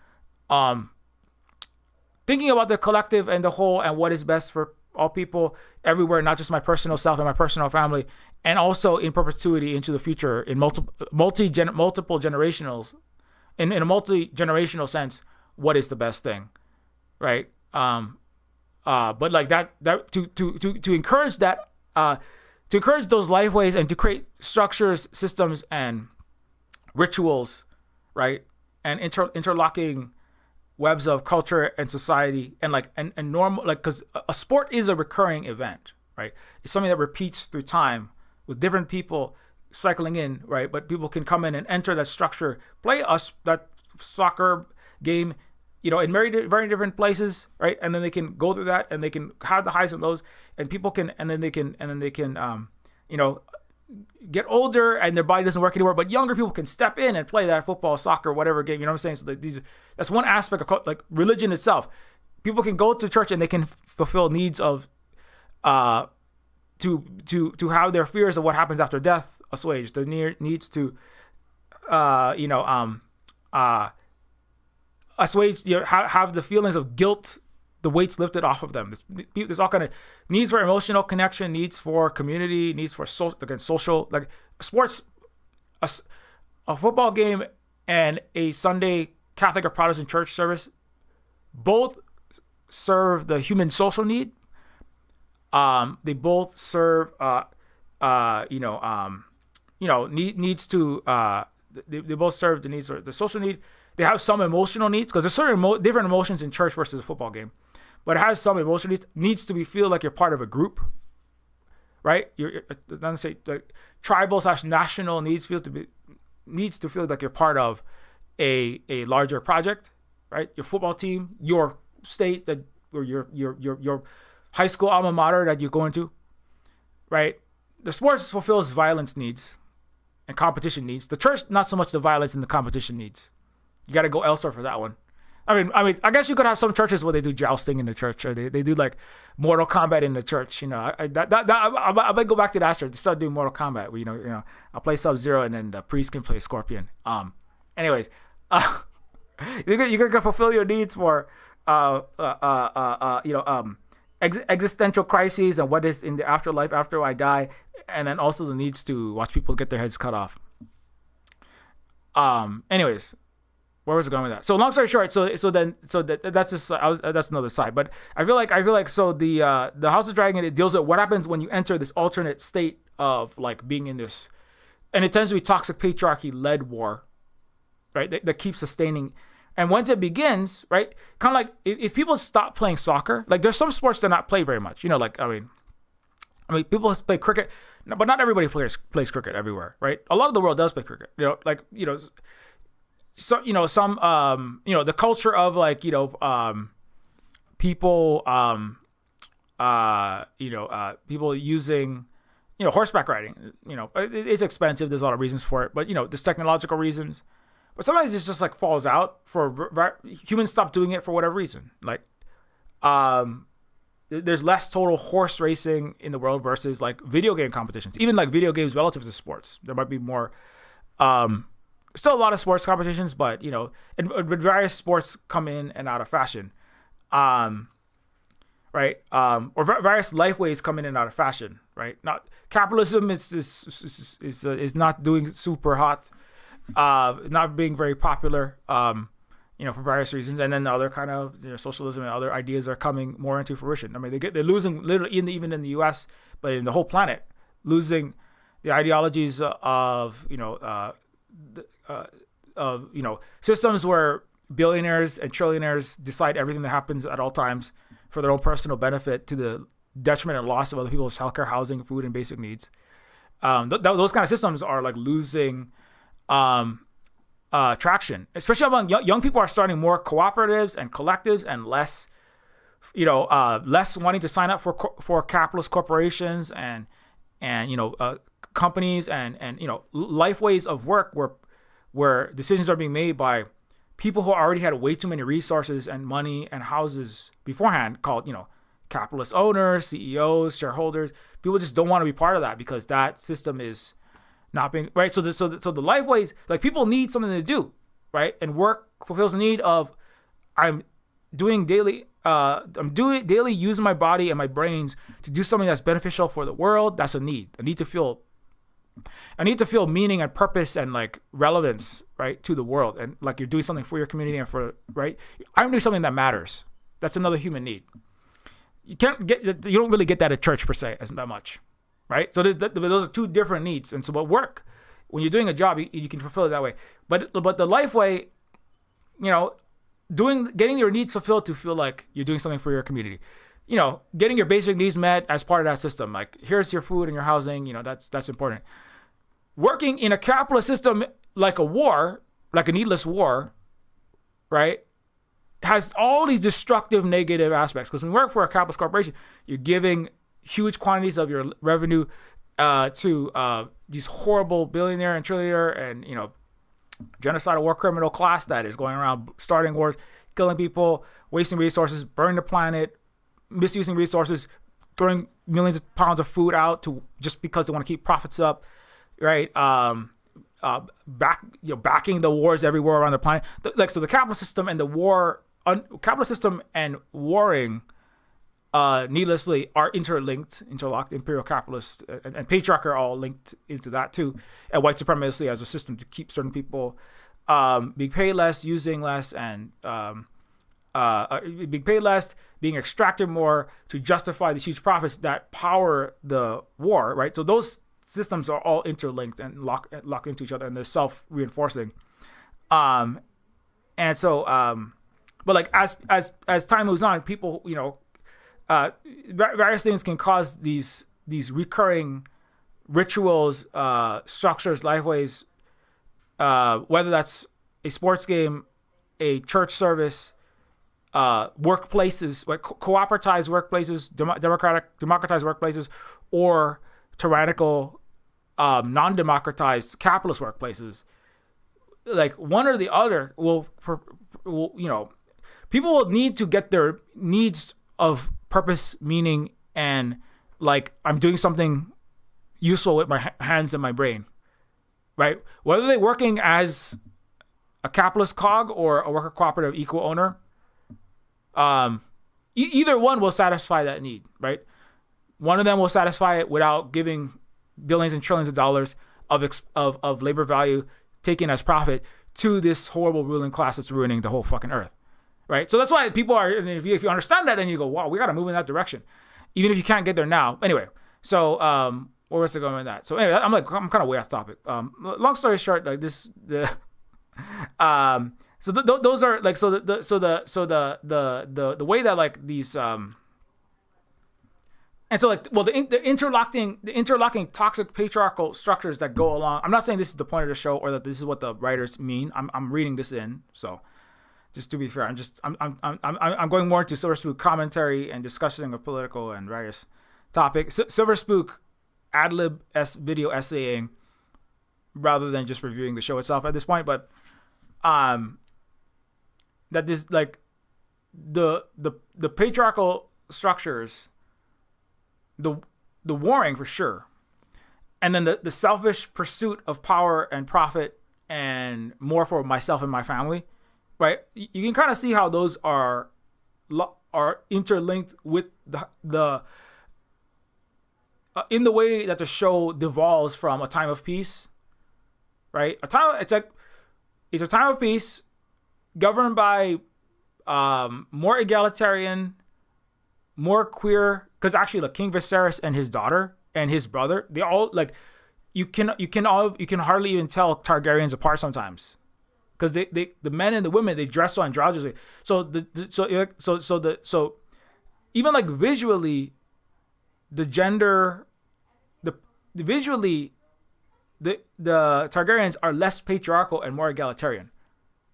thinking about the collective and the whole and what is best for all people everywhere, not just my personal self and my personal family, and also in perpetuity into the future in multiple generationals, in a multi-generational sense, what is the best thing, right? But like that to encourage that, to encourage those lifeways and to create structures, systems, and rituals, right, and interlocking webs of culture and society, and like and normal, like, because a sport is a recurring event, right? It's something that repeats through time with different people cycling in, right? But people can come in and enter that structure, play that soccer game, in very different places, right? And then they can go through that, and they can have the highs and lows, and people can, and then they can get older and their body doesn't work anymore, but younger people can step in and play that football, soccer, whatever game, what I'm saying? So that's one aspect of like religion itself. People can go to church and they can fulfill needs of to have their fears of what happens after death assuaged, their needs to assuage, have the feelings of guilt, the weights lifted off of them. There's all kind of needs for emotional connection, needs for community, needs for social, like sports, a football game and a Sunday Catholic or Protestant church service, both serve the human social need. They both serve, needs to, they both serve the needs or the social need. They have some emotional needs, because there's certain different emotions in church versus a football game. But it has some emotional needs to feel like you're part of a group, right? You're not say like tribal / national needs to feel like you're part of a larger project, right? Your football team, your state or your high school alma mater that you're going to, right? The sports fulfills violence needs and competition needs. The church, not so much the violence and the competition needs. You got to go elsewhere for that one. I mean, I guess you could have some churches where they do jousting in the church, or they do like Mortal Kombat in the church. I might go back to that church to start doing Mortal Kombat. Where, I'll play Sub-Zero and then the priest can play Scorpion. Anyways, you can fulfill your needs for existential crises and what is in the afterlife after I die, and then also the needs to watch people get their heads cut off. Anyways. Where was it going with that? So long story short, that's just that's another side. But I feel like so the House of Dragon, it deals with what happens when you enter this alternate state of like being in this, and it tends to be toxic patriarchy led war, right? That keeps sustaining, and once it begins, right, kind of like if people stop playing soccer, like there's some sports that are not played very much, like I mean people play cricket, but not everybody plays cricket everywhere, right? A lot of the world does play cricket, So some the culture of like people people using horseback riding. It's expensive. There's a lot of reasons for it, but there's technological reasons. But sometimes it's just like falls out for humans stop doing it for whatever reason. Like, there's less total horse racing in the world versus like video game competitions. Even like video games relative to sports, there might be more. Still a lot of sports competitions, but and various sports come in and out of fashion. Right? Or various life ways come in and out of fashion. Right? Not capitalism is not doing super hot. Not being very popular, for various reasons, and then other kind of socialism and other ideas are coming more into fruition. I mean, they're losing literally even in the U.S., but in the whole planet, losing the ideologies of systems where billionaires and trillionaires decide everything that happens at all times for their own personal benefit to the detriment and loss of other people's healthcare, housing, food, and basic needs. Those kind of systems are like losing traction, especially among young people. Are starting more cooperatives and collectives and less wanting to sign up for capitalist corporations and companies and life ways of work where decisions are being made by people who already had way too many resources and money and houses beforehand, called capitalist owners, CEOs, shareholders. People just don't want to be part of that because that system is not being right. So the life ways, like, people need something to do, right? And work fulfills the need of I'm doing daily using my body and my brains to do something that's beneficial for the world. That's a need. I need to feel meaning and purpose and like relevance, right, to the world, and like you're doing something for your community and for right. I'm doing something that matters. That's another human need. You don't really get that at church per se, as that much. Right, so those are two different needs, and so but work, when you're doing a job, you can fulfill it that way. But the life way, getting your needs fulfilled to feel like you're doing something for your community, getting your basic needs met as part of that system. Like, here's your food and your housing. That's important. Working in a capitalist system like a war, like a needless war, right, has all these destructive negative aspects. Because when you work for a capitalist corporation, you're giving huge quantities of your revenue to these horrible billionaire and trillionaire and genocidal war criminal class that is going around starting wars, killing people, wasting resources, burning the planet, misusing resources, throwing millions of pounds of food out to just because they want to keep profits up, right? Backing the wars everywhere around the planet. So the capitalist system and capitalist system and warring needlessly are interlocked. Imperial capitalists and patriarch are all linked into that too, and white supremacy as a system to keep certain people being paid less, using less, and being paid less, being extracted more to justify these huge profits that power the war, right? So those systems are all interlinked and lock into each other, and they're self-reinforcing. And so, but like as time moves on, people, various things can cause these recurring rituals, structures, lifeways, whether that's a sports game, a church service, workplaces, like cooperatized workplaces, democratized workplaces, or tyrannical, non-democratized capitalist workplaces. Like one or the other will people will need to get their needs of purpose, meaning, and like I'm doing something useful with my hands and my brain, right? Whether they're working as a capitalist cog or a worker cooperative equal owner, either one will satisfy that need, right? One of them will satisfy it without giving billions and trillions of dollars of labor value taken as profit to this horrible ruling class that's ruining the whole fucking earth, right? So that's why people are, if you understand that, then you go, wow, we got to move in that direction, even if you can't get there now. Anyway, so where was I going with that? So anyway, I'm kind of way off topic. Long story short, like this, those are like the way that like these and so like, well, the interlocking toxic patriarchal structures that go along. I'm not saying this is the point of the show or that this is what the writers mean. I'm reading this in, so just to be fair, I'm going more into Silver Spook commentary and discussing of political and various topics. Silver Spook ad-lib video essaying rather than just reviewing the show itself at this point. But that this like the patriarchal structures, the warring for sure, and then the selfish pursuit of power and profit and more for myself and my family, right? You can kind of see how those are interlinked with the in the way that the show devolves from a time of peace, right? It's a time of peace governed by more egalitarian, more queer, because actually like King Viserys and his daughter and his brother, they all like you can hardly even tell Targaryens apart sometimes, because the men and the women, they dress so androgynously. So even like visually, the gender, visually the Targaryens are less patriarchal and more egalitarian.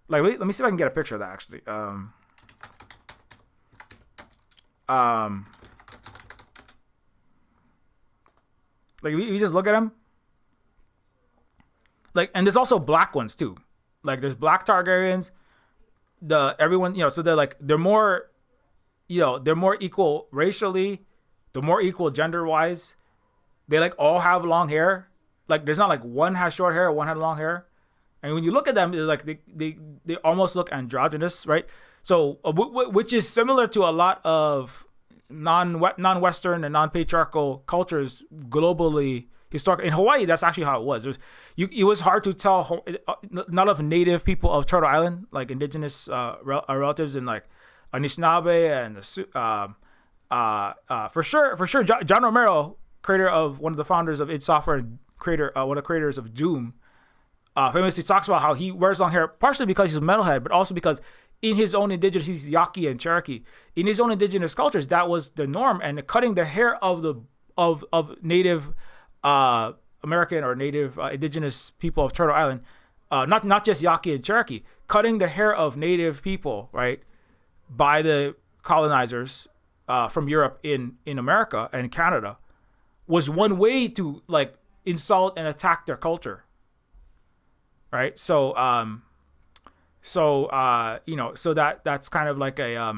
Like, let me see if I can get a picture of that actually. Like you just look at them. Like, and there's also black ones too. Like there's black Targaryens. Everyone, so they're more, they're more equal racially. They're more equal gender wise. They like all have long hair. Like there's not like one has short hair, one had long hair. And when you look at them, they're like they almost look androgynous, right? So which is similar to a lot of non-Western and non-patriarchal cultures globally. Historically, in Hawaii, that's actually how it was. It was hard to tell. None of native people of Turtle Island, like indigenous relatives in like Anishinaabe and for sure, John Romero, creator of one of the founders of id Software, and one of the creators of Doom, famously talks about how he wears long hair, partially because he's a metalhead, but also because in his own indigenous, he's Yaqui and Cherokee. In his own indigenous cultures, that was the norm, and cutting the hair of native American or native indigenous people of Turtle Island, not just Yaqui and Cherokee, cutting the hair of native people, right, by the colonizers from Europe in America and Canada, was one way to like insult and attack their culture, right? So that's kind of like a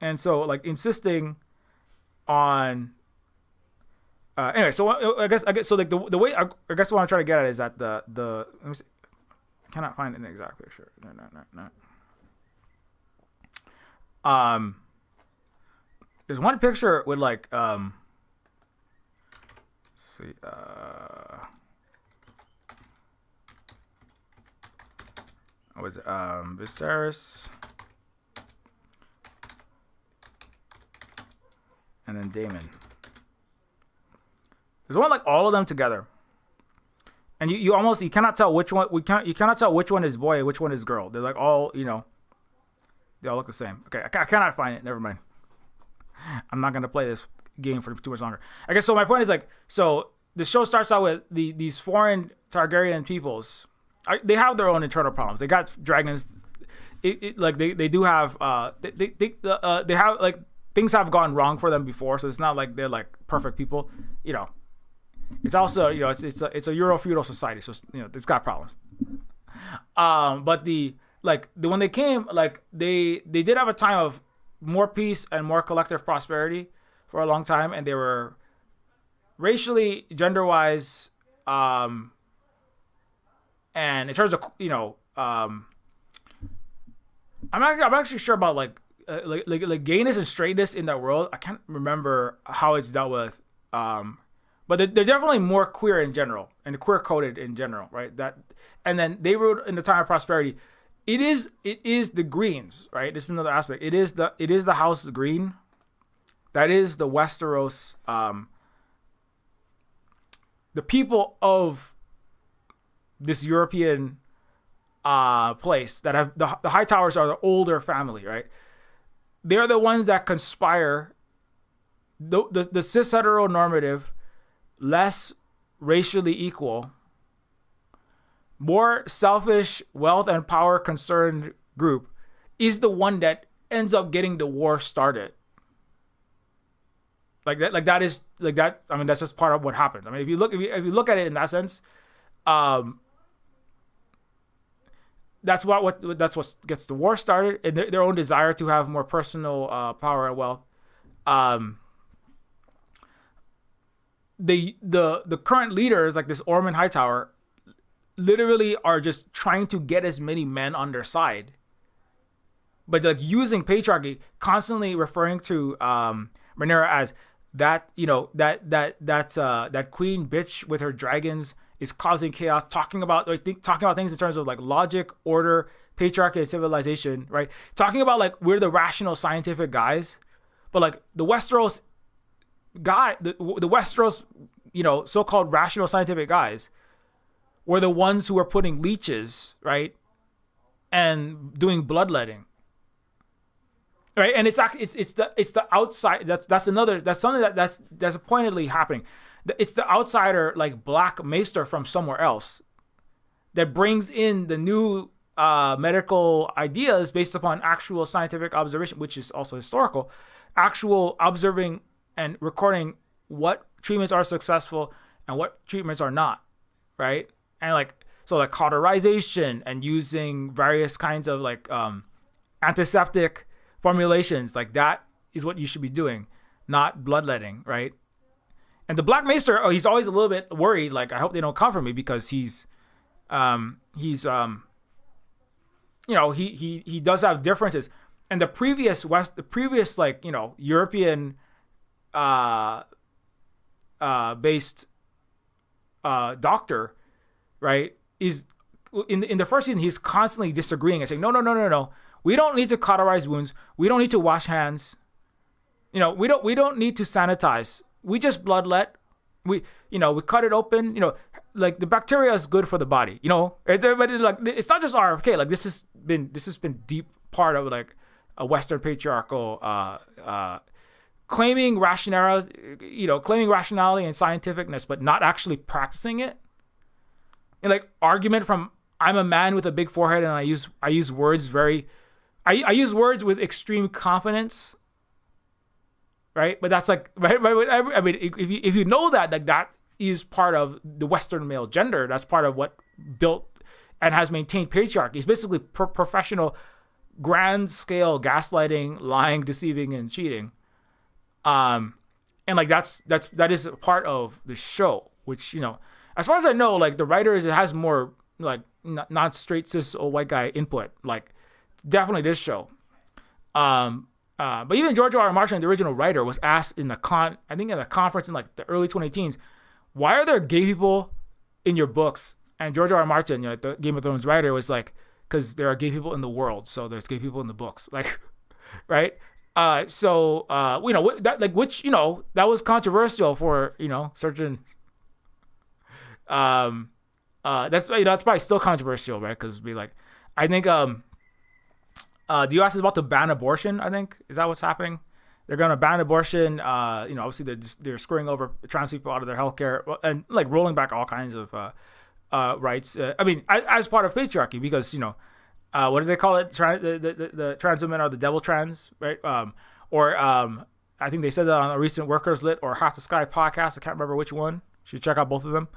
and so like insisting on. Anyway, so I guess so. Like the way I guess what I'm trying to get at is that the let me see, I cannot find an exact picture. No. There's one picture with like let's see what was it? Viserys and then Daemon. There's one like all of them together, and you cannot tell which one you cannot tell which one is boy, which one is girl. They're like all they all look the same. Okay, I cannot find it. Never mind. I'm not gonna play this game for too much longer. I guess so. My point is like, so the show starts out with these foreign Targaryen peoples. They have their own internal problems. They got dragons. Like they do have they have like things have gone wrong for them before. So it's not like they're like perfect people. It's also it's a Euro feudal society, so it's got problems. But when they came, like they did have a time of more peace and more collective prosperity for a long time, and they were racially, gender wise, and in terms of I'm actually sure about like gayness and straightness in that world. I can't remember how it's dealt with. But they're definitely more queer in general and queer coded in general, right? And then they wrote in the time of prosperity. It is the Greens, right? This is another aspect. It is the House Green. That is the Westeros. The people of this European place that have the High Towers are the older family, right? They're the ones that conspire. The cis heteronormative, less racially equal, more selfish, wealth and power concerned group is the one that ends up getting the war started. That is like that. I mean, that's just part of what happens. I mean, if you look at it in that sense, um, that's what gets the war started, and their own desire to have more personal power and wealth. Um, the current leaders, like this Ormond Hightower, literally are just trying to get as many men on their side, but like using patriarchy, constantly referring to Rhaenyra as that, that queen bitch with her dragons is causing chaos, talking about things in terms of like logic, order, patriarchy, and civilization, right? Talking about like we're the rational scientific guys, but like the Westeros so-called rational scientific guys were the ones who were putting leeches, right, and doing bloodletting, right? And it's the outside. That's something that's pointedly happening. It's the outsider, like Black Maester from somewhere else, that brings in the new medical ideas based upon actual scientific observation, which is also historical, actual observing and recording what treatments are successful and what treatments are not, right? And like cauterization and using various kinds of like antiseptic formulations, like that is what you should be doing, not bloodletting, right? And the Black Maester, he's always a little bit worried, like I hope they don't come for me, because he does have differences. And the previous European based doctor, right, is in the first season, he's constantly disagreeing and saying, no, we don't need to cauterize wounds, we don't need to wash hands, we don't need to sanitize, we just bloodlet, we cut it open, like the bacteria is good for the body, it's not just RFK, like this has been deep part of like a Western patriarchal claiming rationality and scientificness, but not actually practicing it. And like argument from I'm a man with a big forehead and I use words I use words with extreme confidence, right? But that's like, right? I mean, if you know that, like that is part of the Western male gender. That's part of what built and has maintained patriarchy. It's basically professional, grand scale gaslighting, lying, deceiving, and cheating. And like that is a part of the show, which as far as I know, like the writers, it has more like not straight cis old white guy input, like definitely this show. But even George R.R. Martin, the original writer, was asked in the conference in like the early 2010s, why are there gay people in your books? And George R.R. Martin, the Game of Thrones writer, was like, because there are gay people in the world, so there's gay people in the books, like, right? That was controversial for certain. That's probably still controversial, right? Because I think the U.S. is about to ban abortion. I think is that what's happening? They're going to ban abortion. Obviously they're screwing over trans people out of their healthcare and like rolling back all kinds of rights. As part of patriarchy, because what do they call it? The trans women are the devil trans, right? I think they said that on a recent Workers Lit or Half the Sky podcast. I can't remember which one. You should check out both of them.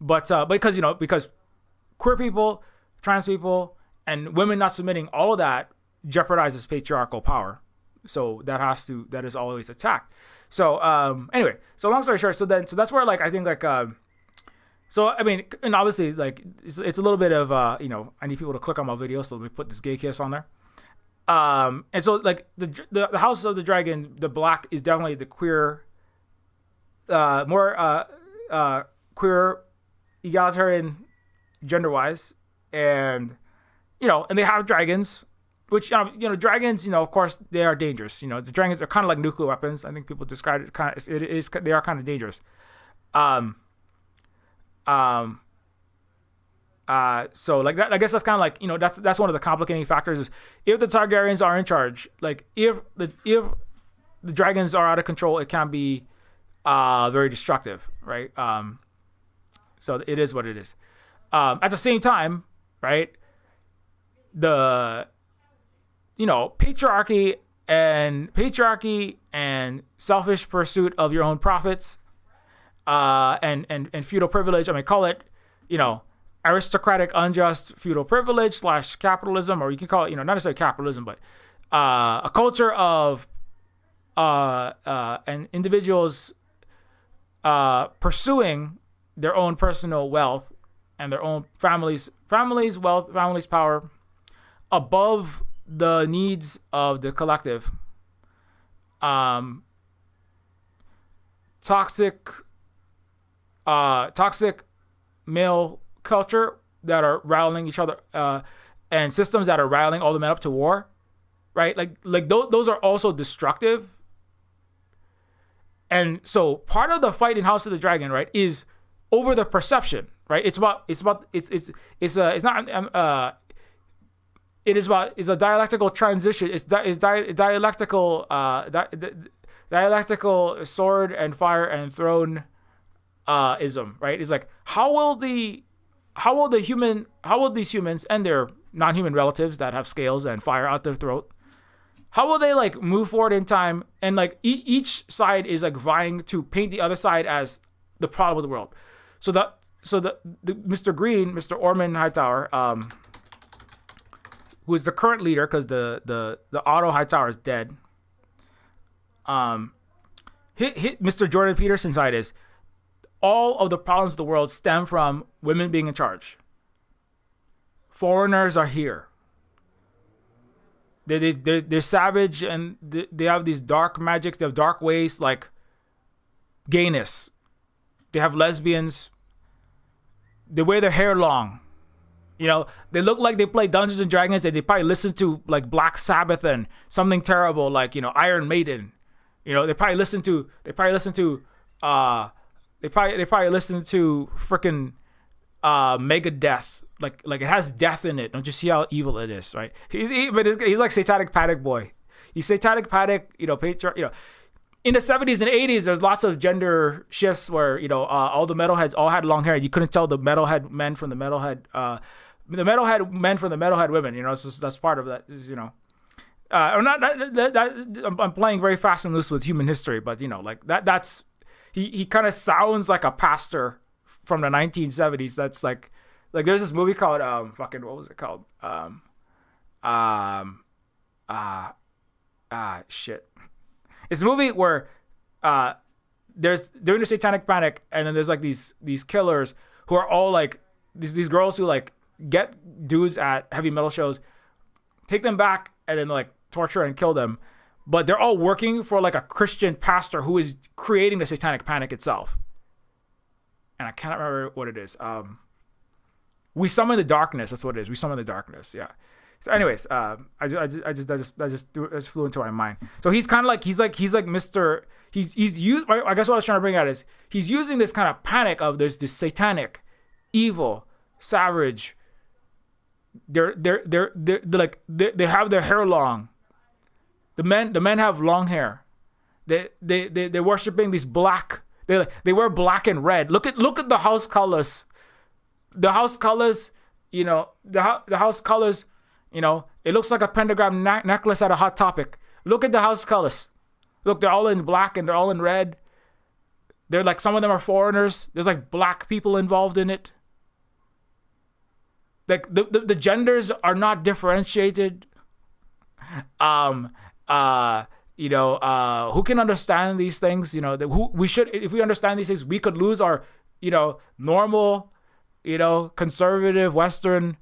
But because queer people, trans people, and women not submitting, all of that jeopardizes patriarchal power. So that is always attacked. So anyway, so long story short, so that's where like I think like and obviously like it's a little bit of I need people to click on my video, so let me put this gay kiss on there. And so like the House of the Dragon, the Black is definitely the queer, more queer, egalitarian, gender wise, and and they have dragons, which dragons, of course they are dangerous. The dragons are kind of like nuclear weapons. I think people describe it they are kind of dangerous. So like that, I guess that's kind of like that's one of the complicating factors is if the Targaryens are in charge, like if the dragons are out of control, it can be very destructive, right? So it is what it is. At the same time, right, the patriarchy and patriarchy and selfish pursuit of your own profits, and feudal privilege. I mean, call it, aristocratic, unjust feudal privilege / capitalism, or you can call it, not necessarily capitalism, but a culture of and individuals pursuing their own personal wealth and their own families' wealth, families' power above the needs of the collective. Toxic male culture that are rallying each other, and systems that are rallying all the men up to war, right? Those are also destructive. And so part of the fight in House of the Dragon, right, is over the perception, right? It's a dialectical transition. It's dialectical sword and fire and throne ism, right? It's like, how will these humans and their non-human relatives that have scales and fire out their throat, how will they move forward in time? And each side is vying to paint the other side as the problem of the world. So the Mr. Green, Mr. Ormond Hightower, who is the current leader, because the Otto Hightower is dead. Mr. Jordan Peterson's side is all of the problems of the world stem from women being in charge. Foreigners are here. They're savage, and they have these dark magics. They have dark ways, like gayness. They have lesbians. They wear their hair long. They look like they play Dungeons and Dragons, and they probably listen to Black Sabbath and something terrible like Iron Maiden. They probably listen to freaking Megadeth. Like it has death in it. Don't you see how evil it is, right? He's like Satanic Panic boy. He's Satanic Panic, patriarch. In the 70s and 80s, there's lots of gender shifts where all the metalheads all had long hair. You couldn't tell the metalhead men from the metalhead men from the metalhead women. That's part of that. I'm playing very fast and loose with human history, but that's he kind of sounds like a pastor from the 1970s. That's like there's this movie called what was it called? Shit. It's a movie where there's during the Satanic Panic, and then there's these killers who are all these girls who get dudes at heavy metal shows, take them back, and then torture and kill them. But they're all working for a Christian pastor who is creating the Satanic Panic itself. And I can't remember what it is. We summon the darkness. That's what it is. We summon the darkness. Yeah. So, anyways, that just flew into my mind. So he's kind of he's Mr. He's used. I guess what I was trying to bring out is he's using this kind of panic of there's this satanic, evil, savage. They have their hair long. The men have long hair. They're worshiping these black. They wear black and red. Look at the house colors. The house colors, the house colors, it looks like a pentagram necklace at a Hot Topic. Look at the house colors. Look, they're all in black and they're all in red. They're some of them are foreigners. There's black people involved in it. The genders are not differentiated. Who can understand these things? If we understand these things, we could lose our, normal, conservative, Western,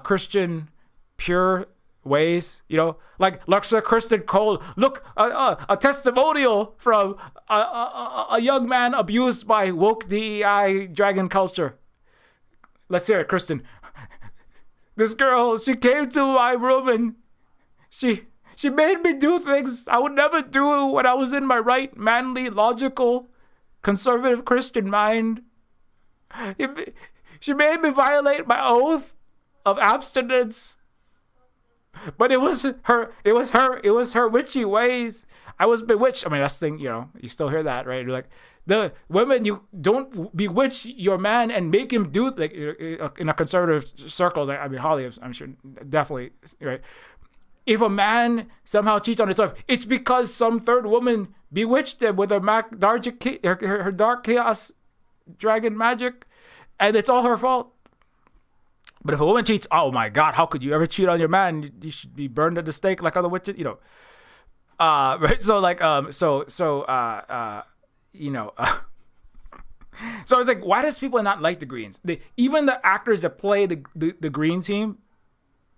Christian, pure ways. Like Luxa Kristen Cole. Look, a testimonial from a young man abused by woke DEI dragon culture. Let's hear it, Kristen. This girl, she came to my room and she made me do things I would never do when I was in my right, manly, logical, conservative Christian mind. She made me violate my oath of abstinence. But it was her witchy ways. I was bewitched. I mean, that's the thing, you still hear that, right? You're the women, you don't bewitch your man and make him do in a conservative circles. I mean, Holly, I'm sure, definitely, right? if a man somehow cheats on his wife, it's because some third woman bewitched him with her dark chaos dragon magic, and it's all her fault. But if a woman cheats, oh my God, how could you ever cheat on your man? You should be burned at the stake like other witches, you know. Right? So like, you know, so it's like, why does people not like the Greens? Even the actors that play the Green team,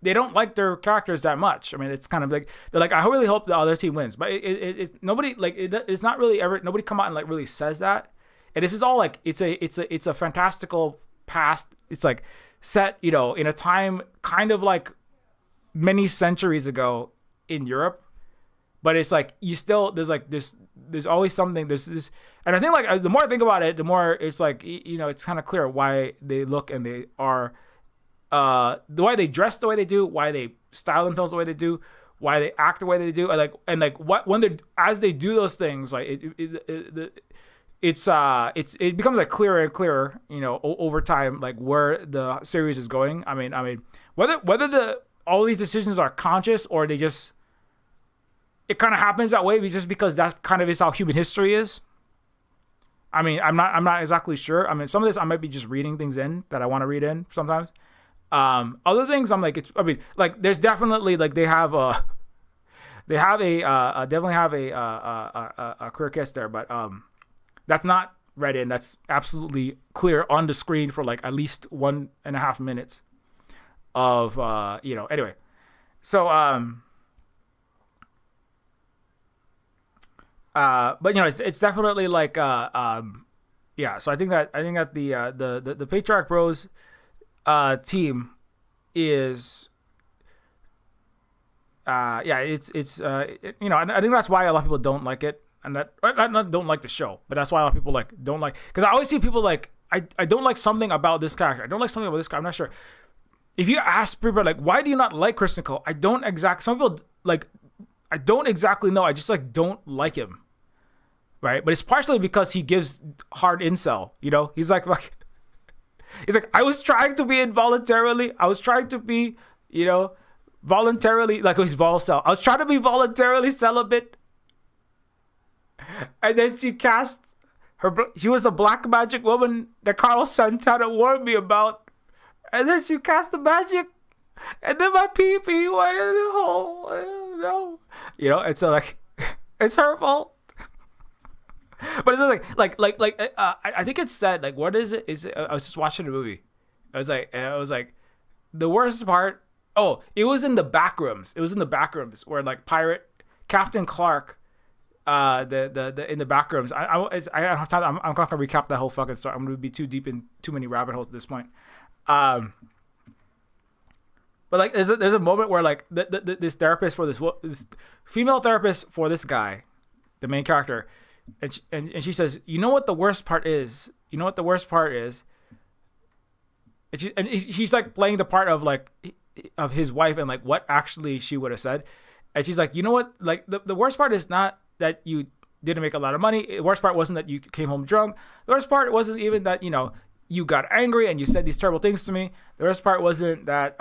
they don't like their characters that much. I mean, it's kind of like, they're like, I really hope the other team wins, but nobody like it's not really ever, nobody come out and like really says that. And this is all like, it's a fantastical past. It's like set, you know, in a time kind of like many centuries ago in Europe, but it's like you still there's always something, there's this, and I think like the more I think about it, the more it's like, you know, it's kind of clear why they look and they are the way they dress the way they do, why they style themselves the way they do, why they act the way they do, and like what when they as they do those things, like it becomes like clearer and clearer, you know, over time, like where the series is going. I mean, whether all these decisions are conscious or they just, it kind of happens that way just because that's kind of is how human history is. I mean, I'm not exactly sure. I mean, some of this I might be just reading things in that I want to read in sometimes. Other things I'm like, there's definitely like they definitely have a clear kiss there, but that's not read in. That's absolutely clear on the screen for like at least 1.5 minutes of you know. Anyway, so but you know, it's definitely like yeah. So I think that the Patriarch Bros team is yeah, it's you know, I think that's why a lot of people don't like it. And that not don't like the show, but that's why a lot of people like don't like, because I always see people like I don't like something about this character. I don't like something about this guy. I'm not sure. If you ask people like, why do you not like Kristen Cole? Some people like, I don't exactly know. I just like don't like him, right? But it's partially because he gives hard incel. You know, he's like I was trying to be involuntarily. I was trying to be, you know, voluntarily, like he's volcel. I was trying to be voluntarily celibate. And then she cast she was a black magic woman that Carlos Santana warned me about. And then she cast the magic. And then my pee-pee went in the hole. I don't know. You know, it's like, it's her fault. But it's like I think it's said, like, what is it? I was just watching the movie. I was like, the worst part. Oh, it was in the back rooms. It was in the back rooms where like Captain Clark, the in the back rooms. I don't have time. I'm not gonna recap that whole fucking story. I'm gonna be too deep in too many rabbit holes at this point. But like there's a moment where like this therapist for this female therapist for this guy, the main character, and she says, you know what the worst part is? You know what the worst part is? And she's like playing the part of like of his wife and like what actually she would have said. And she's like, you know what? Like the worst part is not that you didn't make a lot of money. The worst part wasn't that you came home drunk. The worst part wasn't even that, you know, you got angry and you said these terrible things to me. The worst part wasn't that,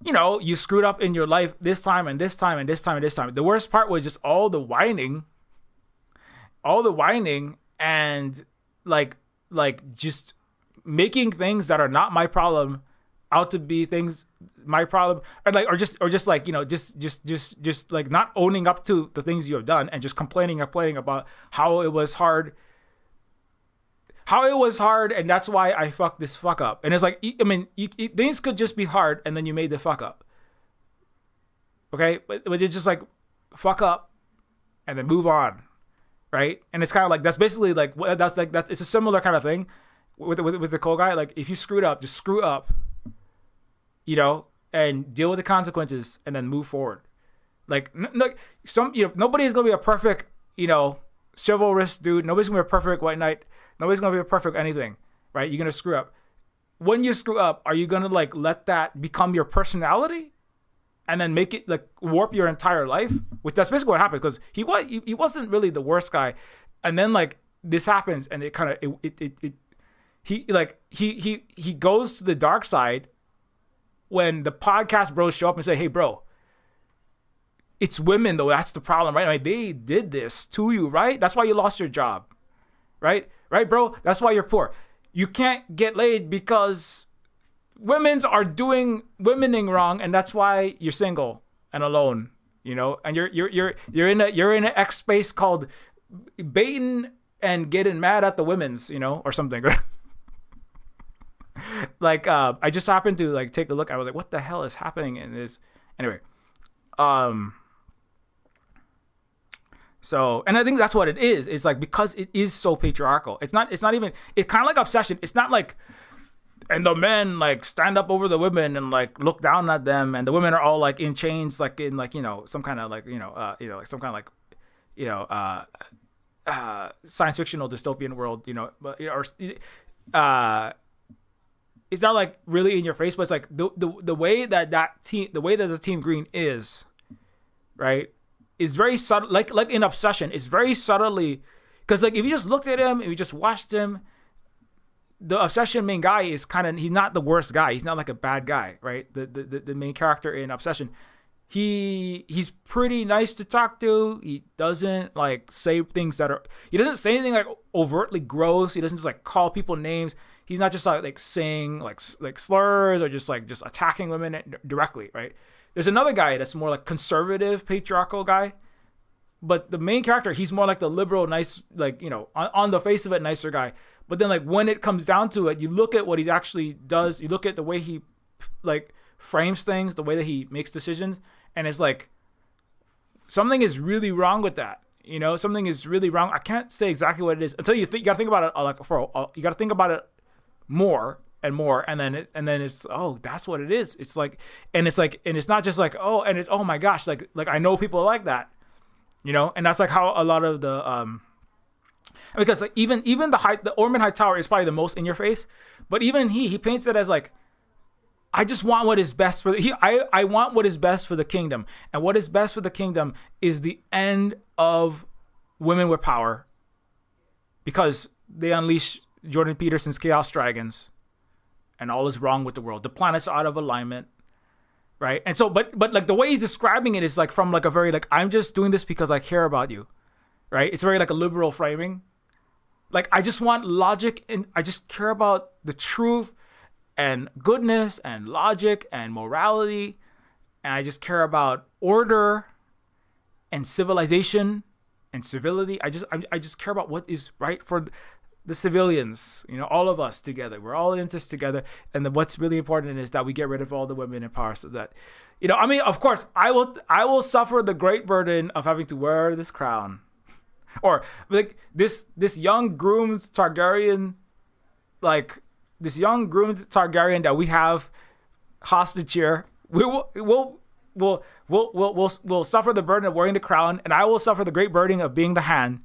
you know, you screwed up in your life this time and this time and this time and this time. The worst part was just all the whining and like just making things that are not my problem out to be things my problem, or like or just like, you know, just like not owning up to the things you have done and just complaining about how it was hard, and that's why I fucked this fuck up. And it's like, I mean, things could just be hard and then you made the fuck up, okay? But it's just like fuck up and then move on, right? And it's kind of like that's basically like that's it's a similar kind of thing with the Cole guy. Like if you screwed up, just screw up, you know, and deal with the consequences and then move forward. Like nobody's gonna be a perfect, you know, chivalrous dude. Nobody's gonna be a perfect white knight. Nobody's gonna be a perfect anything, right? You're gonna screw up. When you screw up, are you gonna like let that become your personality and then make it like warp your entire life? Which that's basically what happened, because he wasn't really the worst guy, and then like this happens and it kind of he goes to the dark side. when the podcast bros show up and say, hey, bro, it's women, though. That's the problem, right? Like, they did this to you, right? That's why you lost your job, right? Right, bro? That's why you're poor. You can't get laid because women's are doing womening wrong, and that's why you're single and alone, you know? And you're in an X space called baiting and getting mad at the women's, you know, or something. Like, I just happened to like take a look. I was like, what the hell is happening in this? Anyway, so, and I think that's what it is. It's like, because it is so patriarchal. It's not even, it's kind of like obsession. It's not like, and the men like stand up over the women and like look down at them, and the women are all like in chains, like in like, you know, some kind of like, like some kind of like, science fictional dystopian world, you know, but, you know, or, it's not like really in your face, but it's like the way that the team green is, right, is very subtle, like in Obsession. It's very subtly, because like if you just looked at him, if you just watched him, the Obsession main guy is he's not the worst guy. He's not like a bad guy, right? The main character in Obsession, he's pretty nice to talk to. He doesn't like say things he doesn't say anything like overtly gross. He doesn't just like call people names. He's not just like saying like slurs or just attacking women directly, right? There's another guy that's more like conservative, patriarchal guy, but the main character, he's more like the liberal, nice, like, you know, on the face of it, nicer guy. But then like when it comes down to it, you look at what he actually does, you look at the way he like frames things, the way that he makes decisions, and it's like something is really wrong with that. You know, something is really wrong. I can't say exactly what it is until you gotta think about it. You gotta think about it more and more, and then it's, oh, that's what it is. It's like, and it's not just like, oh, and it's, oh my gosh, like I know people like that, you know. And that's like how a lot of the because like even the Ormond Hightower is probably the most in your face, but even he paints it as like, I just want what is best for I want what is best for the kingdom, and what is best for the kingdom is the end of women with power, because they unleash Jordan Peterson's Chaos Dragons, and all is wrong with the world. The planet's out of alignment, right? And so, but like the way he's describing it is like from like a very like, I'm just doing this because I care about you, right? It's very like a liberal framing. Like, I just want logic, and I just care about the truth and goodness and logic and morality, and I just care about order and civilization and civility. I just care about what is right for the civilians, you know, all of us together. We're all in this together. And then what's really important is that we get rid of all the women in power, so that, you know, I mean, of course, I will suffer the great burden of having to wear this crown. Or like this young groomed Targaryen, like this young groomed Targaryen that we have hostage here. We'll suffer the burden of wearing the crown, and I will suffer the great burden of being the hand,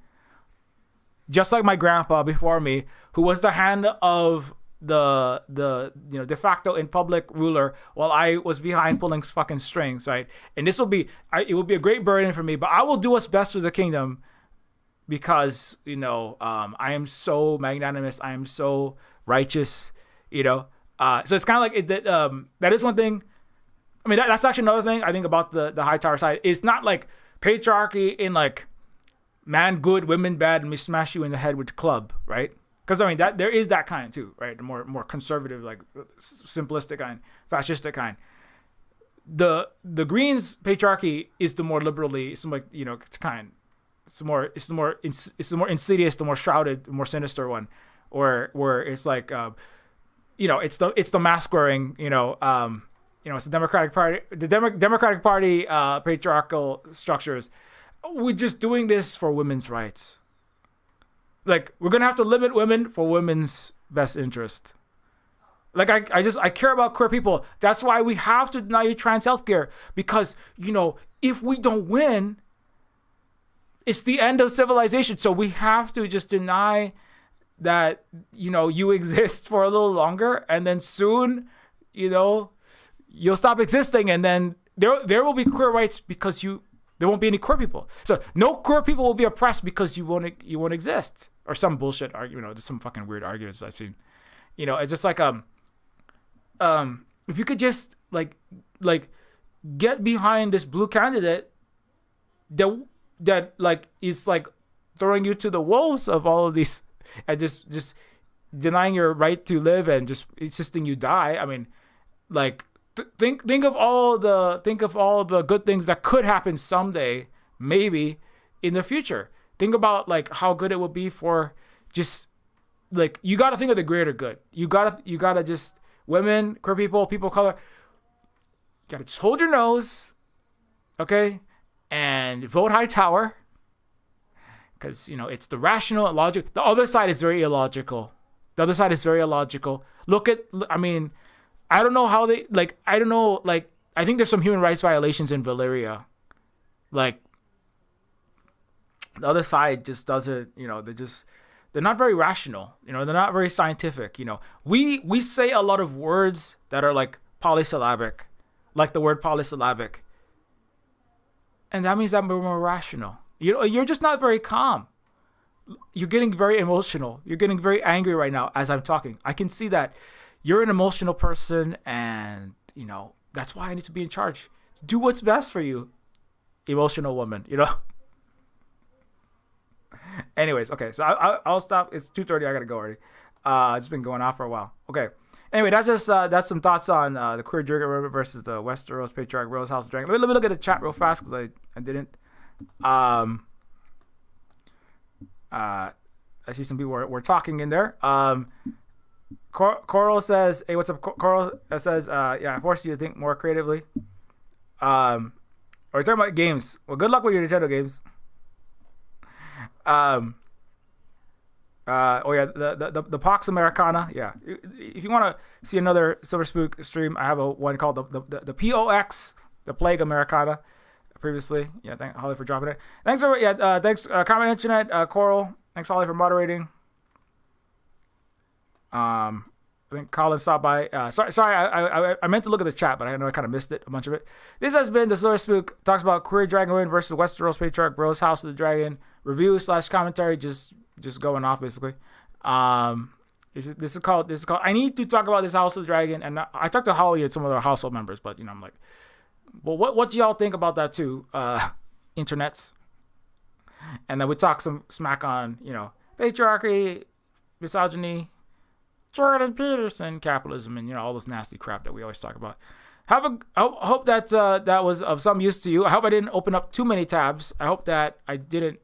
just like my grandpa before me, who was the hand of the you know, de facto in public ruler, while I was behind pulling fucking strings, right? And this will be it will be a great burden for me, but I will do what's best for the kingdom, because, you know, I am so magnanimous, I am so righteous, you know. So it's kind of like that is one thing. I mean, that's actually another thing I think about the Hightower side. It's not like patriarchy in like man good, women bad, and we smash you in the head with the club, right? Because I mean, that there is that kind too, right? The more conservative, like simplistic kind, fascistic kind. The Greens patriarchy is the more liberally, it's like, you know, kind. It's the more insidious, the more shrouded, the more sinister one, where it's like, you know, it's the mask wearing, you know, it's the Democratic Party, patriarchal structures. We're just doing this for women's rights. Like, we're gonna have to limit women for women's best interest. Like, I care about queer people. That's why we have to deny you trans healthcare, because, you know, if we don't win, it's the end of civilization. So we have to just deny that, you know, you exist for a little longer, and then soon, you know, you'll stop existing, and then there will be queer rights because there won't be any queer people. So no queer people will be oppressed because you won't exist, or some bullshit argument. You know, there's some fucking weird arguments I've seen. You know, it's just like if you could just like like get behind this blue candidate that like is like throwing you to the wolves of all of these, and just denying your right to live and just insisting you die. I mean, like think of all the good things that could happen someday, maybe in the future. Think about like how good it would be for just like, you got to think of the greater good. You gotta just, women, queer people, people of color, you gotta just hold your nose, okay, and vote Hightower, because it's the rational and logic. The other side is very illogical. Look at, I mean, I don't know how they, like, I don't know, like, I think there's some human rights violations in Valyria. Like, the other side just doesn't, they're not very rational. They're not very scientific. We say a lot of words that are like polysyllabic, like the word polysyllabic. And that means that we're more rational. You're just not very calm. You're getting very emotional. You're getting very angry right now as I'm talking. I can see that you're an emotional person, and, that's why I need to be in charge. Do what's best for you, emotional woman, Anyways, okay, so I'll stop. It's 2:30. I gotta go already. It's been going on for a while. Okay. Anyway, that's some thoughts on the queer dragon versus the Westeros Patriarch Rose House of Dragon. Let me look at the chat real fast because I didn't. I see some people were talking in there. Coral says, "Hey, what's up?" Coral says, "Yeah, I forced you to think more creatively." Are we talking about games? Well, good luck with your Nintendo games. Oh yeah, the Pax Americana. Yeah, if you want to see another Silver Spook stream, I have one called the POX, the Plague Americana. Previously, yeah. Thank Holly for dropping it. Thanks for thanks Comment Internet, Coral. Thanks Holly for moderating. I think Colin stopped by. Sorry, I meant to look at the chat, but I know I kind of missed it, a bunch of it. This has been the Silver Spook. Talks about Queer Dragon versus Westeros Patriarch Bros House of the Dragon review / commentary. Just going off basically. This is called. I need to talk about this House of the Dragon, and I talked to Holly and some of our household members, but I'm like, well, what do y'all think about that too, internets? And then we talk some smack on patriarchy, misogyny, Jordan Peterson, capitalism, and all this nasty crap that we always talk about. I hope that that was of some use to you. I hope I didn't open up too many tabs. I hope that I didn't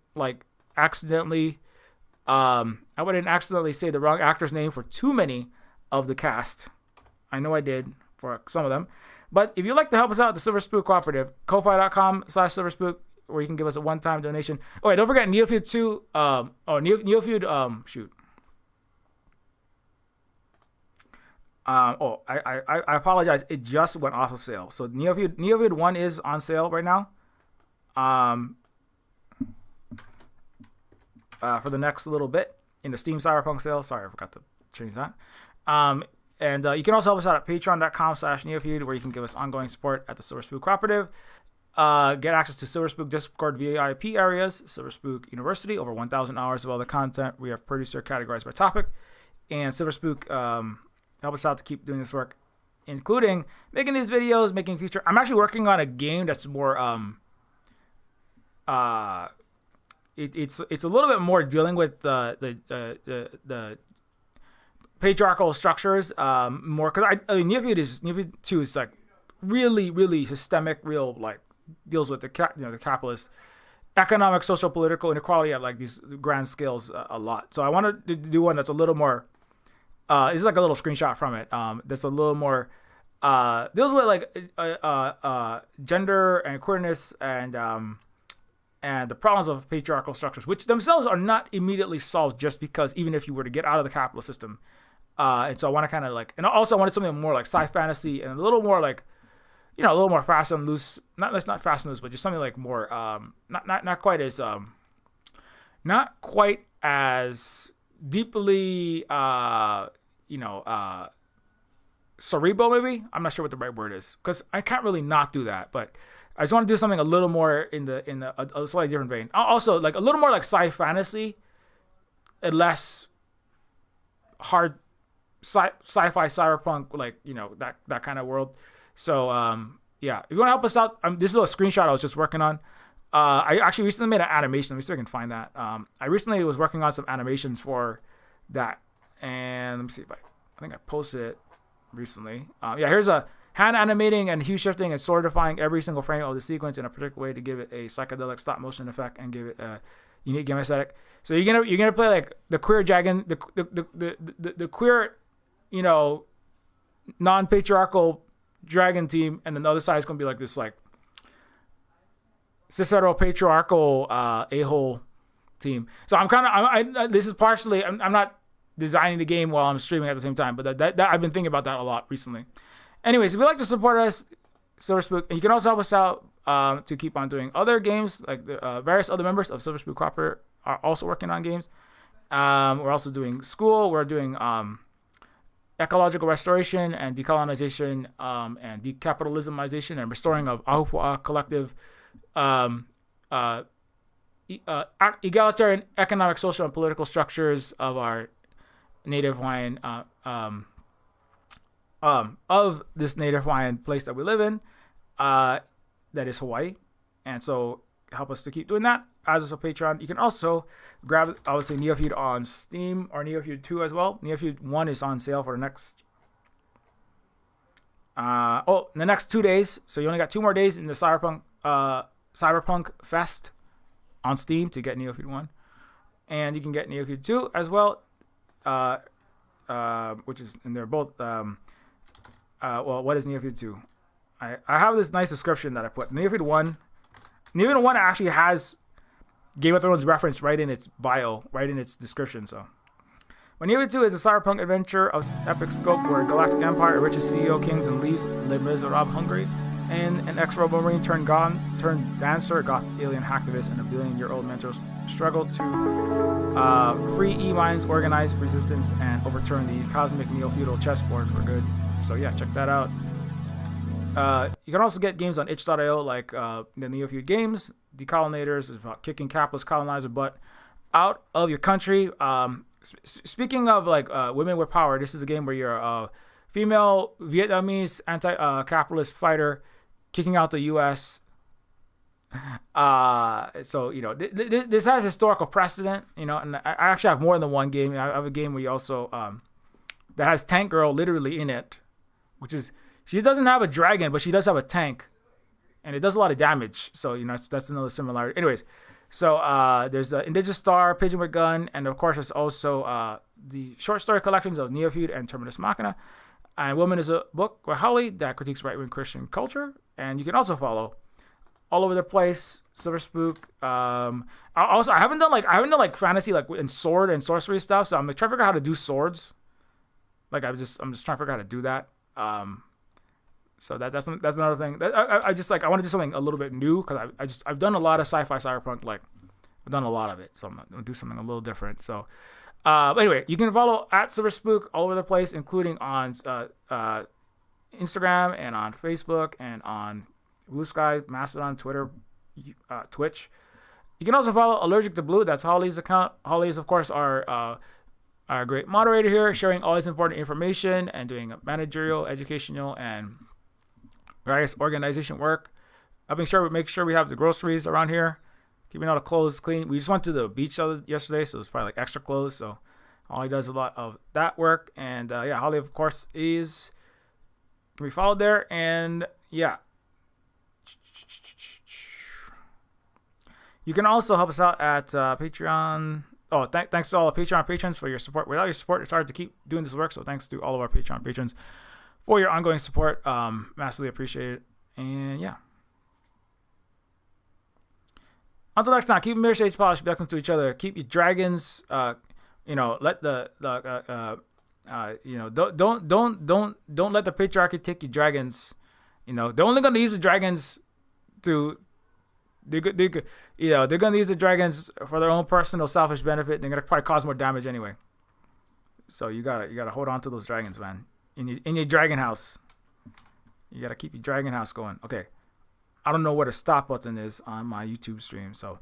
accidentally. I didn't accidentally say the wrong actor's name for too many of the cast. I know I did for some of them. But if you'd like to help us out, the Silver Spook Cooperative, ko-fi.com/silverspook, where you can give us a one-time donation. Oh, yeah, don't forget Neofeud 2. Neofeud, shoot. I apologize. It just went off of sale. So Neofeud 1 is on sale right now. For the next little bit in the Steam Cyberpunk sale. Sorry, I forgot to change that. And you can also help us out at patreon.com/Neofeud, where you can give us ongoing support at the Silver Spook Cooperative. Get access to Silver Spook Discord VIP areas, Silver Spook University, over 1,000 hours of all the content. We have producer categorized by topic. And Silver Spook help us out to keep doing this work, including making these videos, making future. I'm actually working on a game that's more it's a little bit more dealing with the patriarchal structures more, because Neofeud 2 is like really systemic, real, like deals with the capitalist economic, social, political inequality at like these grand scales a lot. So I wanted to do one that's a little more. This is like a little screenshot from it. That's a little more deals with like gender and queerness and the problems of patriarchal structures, which themselves are not immediately solved just because even if you were to get out of the capitalist system. And so I want to kind of like, and also I wanted something more like sci fantasy and a little more like, a little more fast and loose. Not fast and loose, but just something like more, not quite as deeply, cerebral, maybe. I'm not sure what the right word is, because I can't really not do that, but I just want to do something a little more in a slightly different vein. Also, like a little more like sci-fantasy, and less hard sci-fi cyberpunk, like that kind of world. So yeah, if you want to help us out, this is a screenshot I was just working on. I actually recently made an animation. Let me see if I can find that. I recently was working on some animations for that, and let me see if I think I posted it recently. Yeah, here's a hand animating and hue shifting and solidifying every single frame of the sequence in a particular way to give it a psychedelic stop motion effect and give it a unique game aesthetic. So you're gonna play like the queer dragon, the queer, you know, non-patriarchal dragon team, and then the other side is gonna be like this like cis-hetero patriarchal a-hole team. So this is partially I'm not designing the game while I'm streaming at the same time, but that I've been thinking about that a lot recently. Anyways, if you'd like to support us, Silver Spook, and you can also help us out to keep on doing other games. Like the various other members of Silver Spook Cooperate are also working on games. We're also doing school. We're doing ecological restoration and decolonization and decapitalismization and restoring of Ahupua'a collective egalitarian economic, social, and political structures of our Native Hawaiian of this Native Hawaiian place that we live in, that is Hawaii. And so help us to keep doing that as a Patreon. You can also grab, obviously, Neofeud on Steam or Neofeud 2 as well. Neofeud 1 is on sale for the next the next 2 days. So you only got 2 more days in the Cyberpunk Fest on Steam to get Neofeud 1. And you can get Neofeud 2 as well, which is, and they're both well, what is Neofeud 2? I have this nice description that I put. Neofeud 1 actually has Game of Thrones reference right in its bio, right in its description. So, when Neofeud 2 is a cyberpunk adventure of epic scope where a galactic empire enriches CEO kings and leaves Les Miserables hungry, and an ex-rebel marine turned dancer, goth alien hacktivist, and a billion-year-old mentor struggle to free E-Minds, organize resistance, and overturn the cosmic neo-feudal chessboard for good. So yeah, check that out. You can also get games on itch.io like the Neofeud games. Decolonators is about kicking capitalist colonizer butt out of your country. Speaking of like women with power, this is a game where you're a female Vietnamese anti-capitalist fighter kicking out the U.S. So you know this has historical precedent. You know, and I actually have more than one game. I have a game where you also that has Tank Girl literally in it, which is, she doesn't have a dragon, but she does have a tank, and it does a lot of damage. So you know that's another similarity. Anyways, so there's the Indigenous Star, Pigeon with Gun, and of course there's also the short story collections of Neofeud and Terminus Machina. And Woman is a book by Holly that critiques right-wing Christian culture. And you can also follow all over the place Silver Spook. I haven't done like fantasy like and sword and sorcery stuff. So I'm like trying to figure out how to do swords. Like I'm just trying to figure out how to do that. So that's another thing. I want to do something a little bit new because I've done a lot of sci-fi cyberpunk. Like I've done a lot of it, so I'm gonna do something a little different. So, but anyway, you can follow at Silver Spook all over the place, including on Instagram and on Facebook and on Blue Sky, Mastodon, Twitter, Twitch. You can also follow Allergic to Blue. That's Holly's account. Holly is, of course, our great moderator here, sharing all this important information and doing managerial, educational, and various organization work. Make sure we have the groceries around here, keeping all the clothes clean. We just went to the beach yesterday, so it's probably like extra clothes. So Holly does a lot of that work, and yeah, Holly, of course, can be followed there, and yeah. You can also help us out at Patreon. Oh, thanks to all the Patreon patrons for your support. Without your support, it's hard to keep doing this work. So thanks to all of our Patreon patrons for your ongoing support. Massively appreciated. And yeah. Until next time, keep your mirror shades polished, be excellent to each other. Keep your dragons. Let the don't let the patriarchy take your dragons. You know, they're only gonna use the dragons to. They're gonna use the dragons for their own personal selfish benefit. They're gonna probably cause more damage anyway. So you gotta hold on to those dragons, man. In your dragon house, you gotta keep your dragon house going. Okay, I don't know where the stop button is on my YouTube stream, so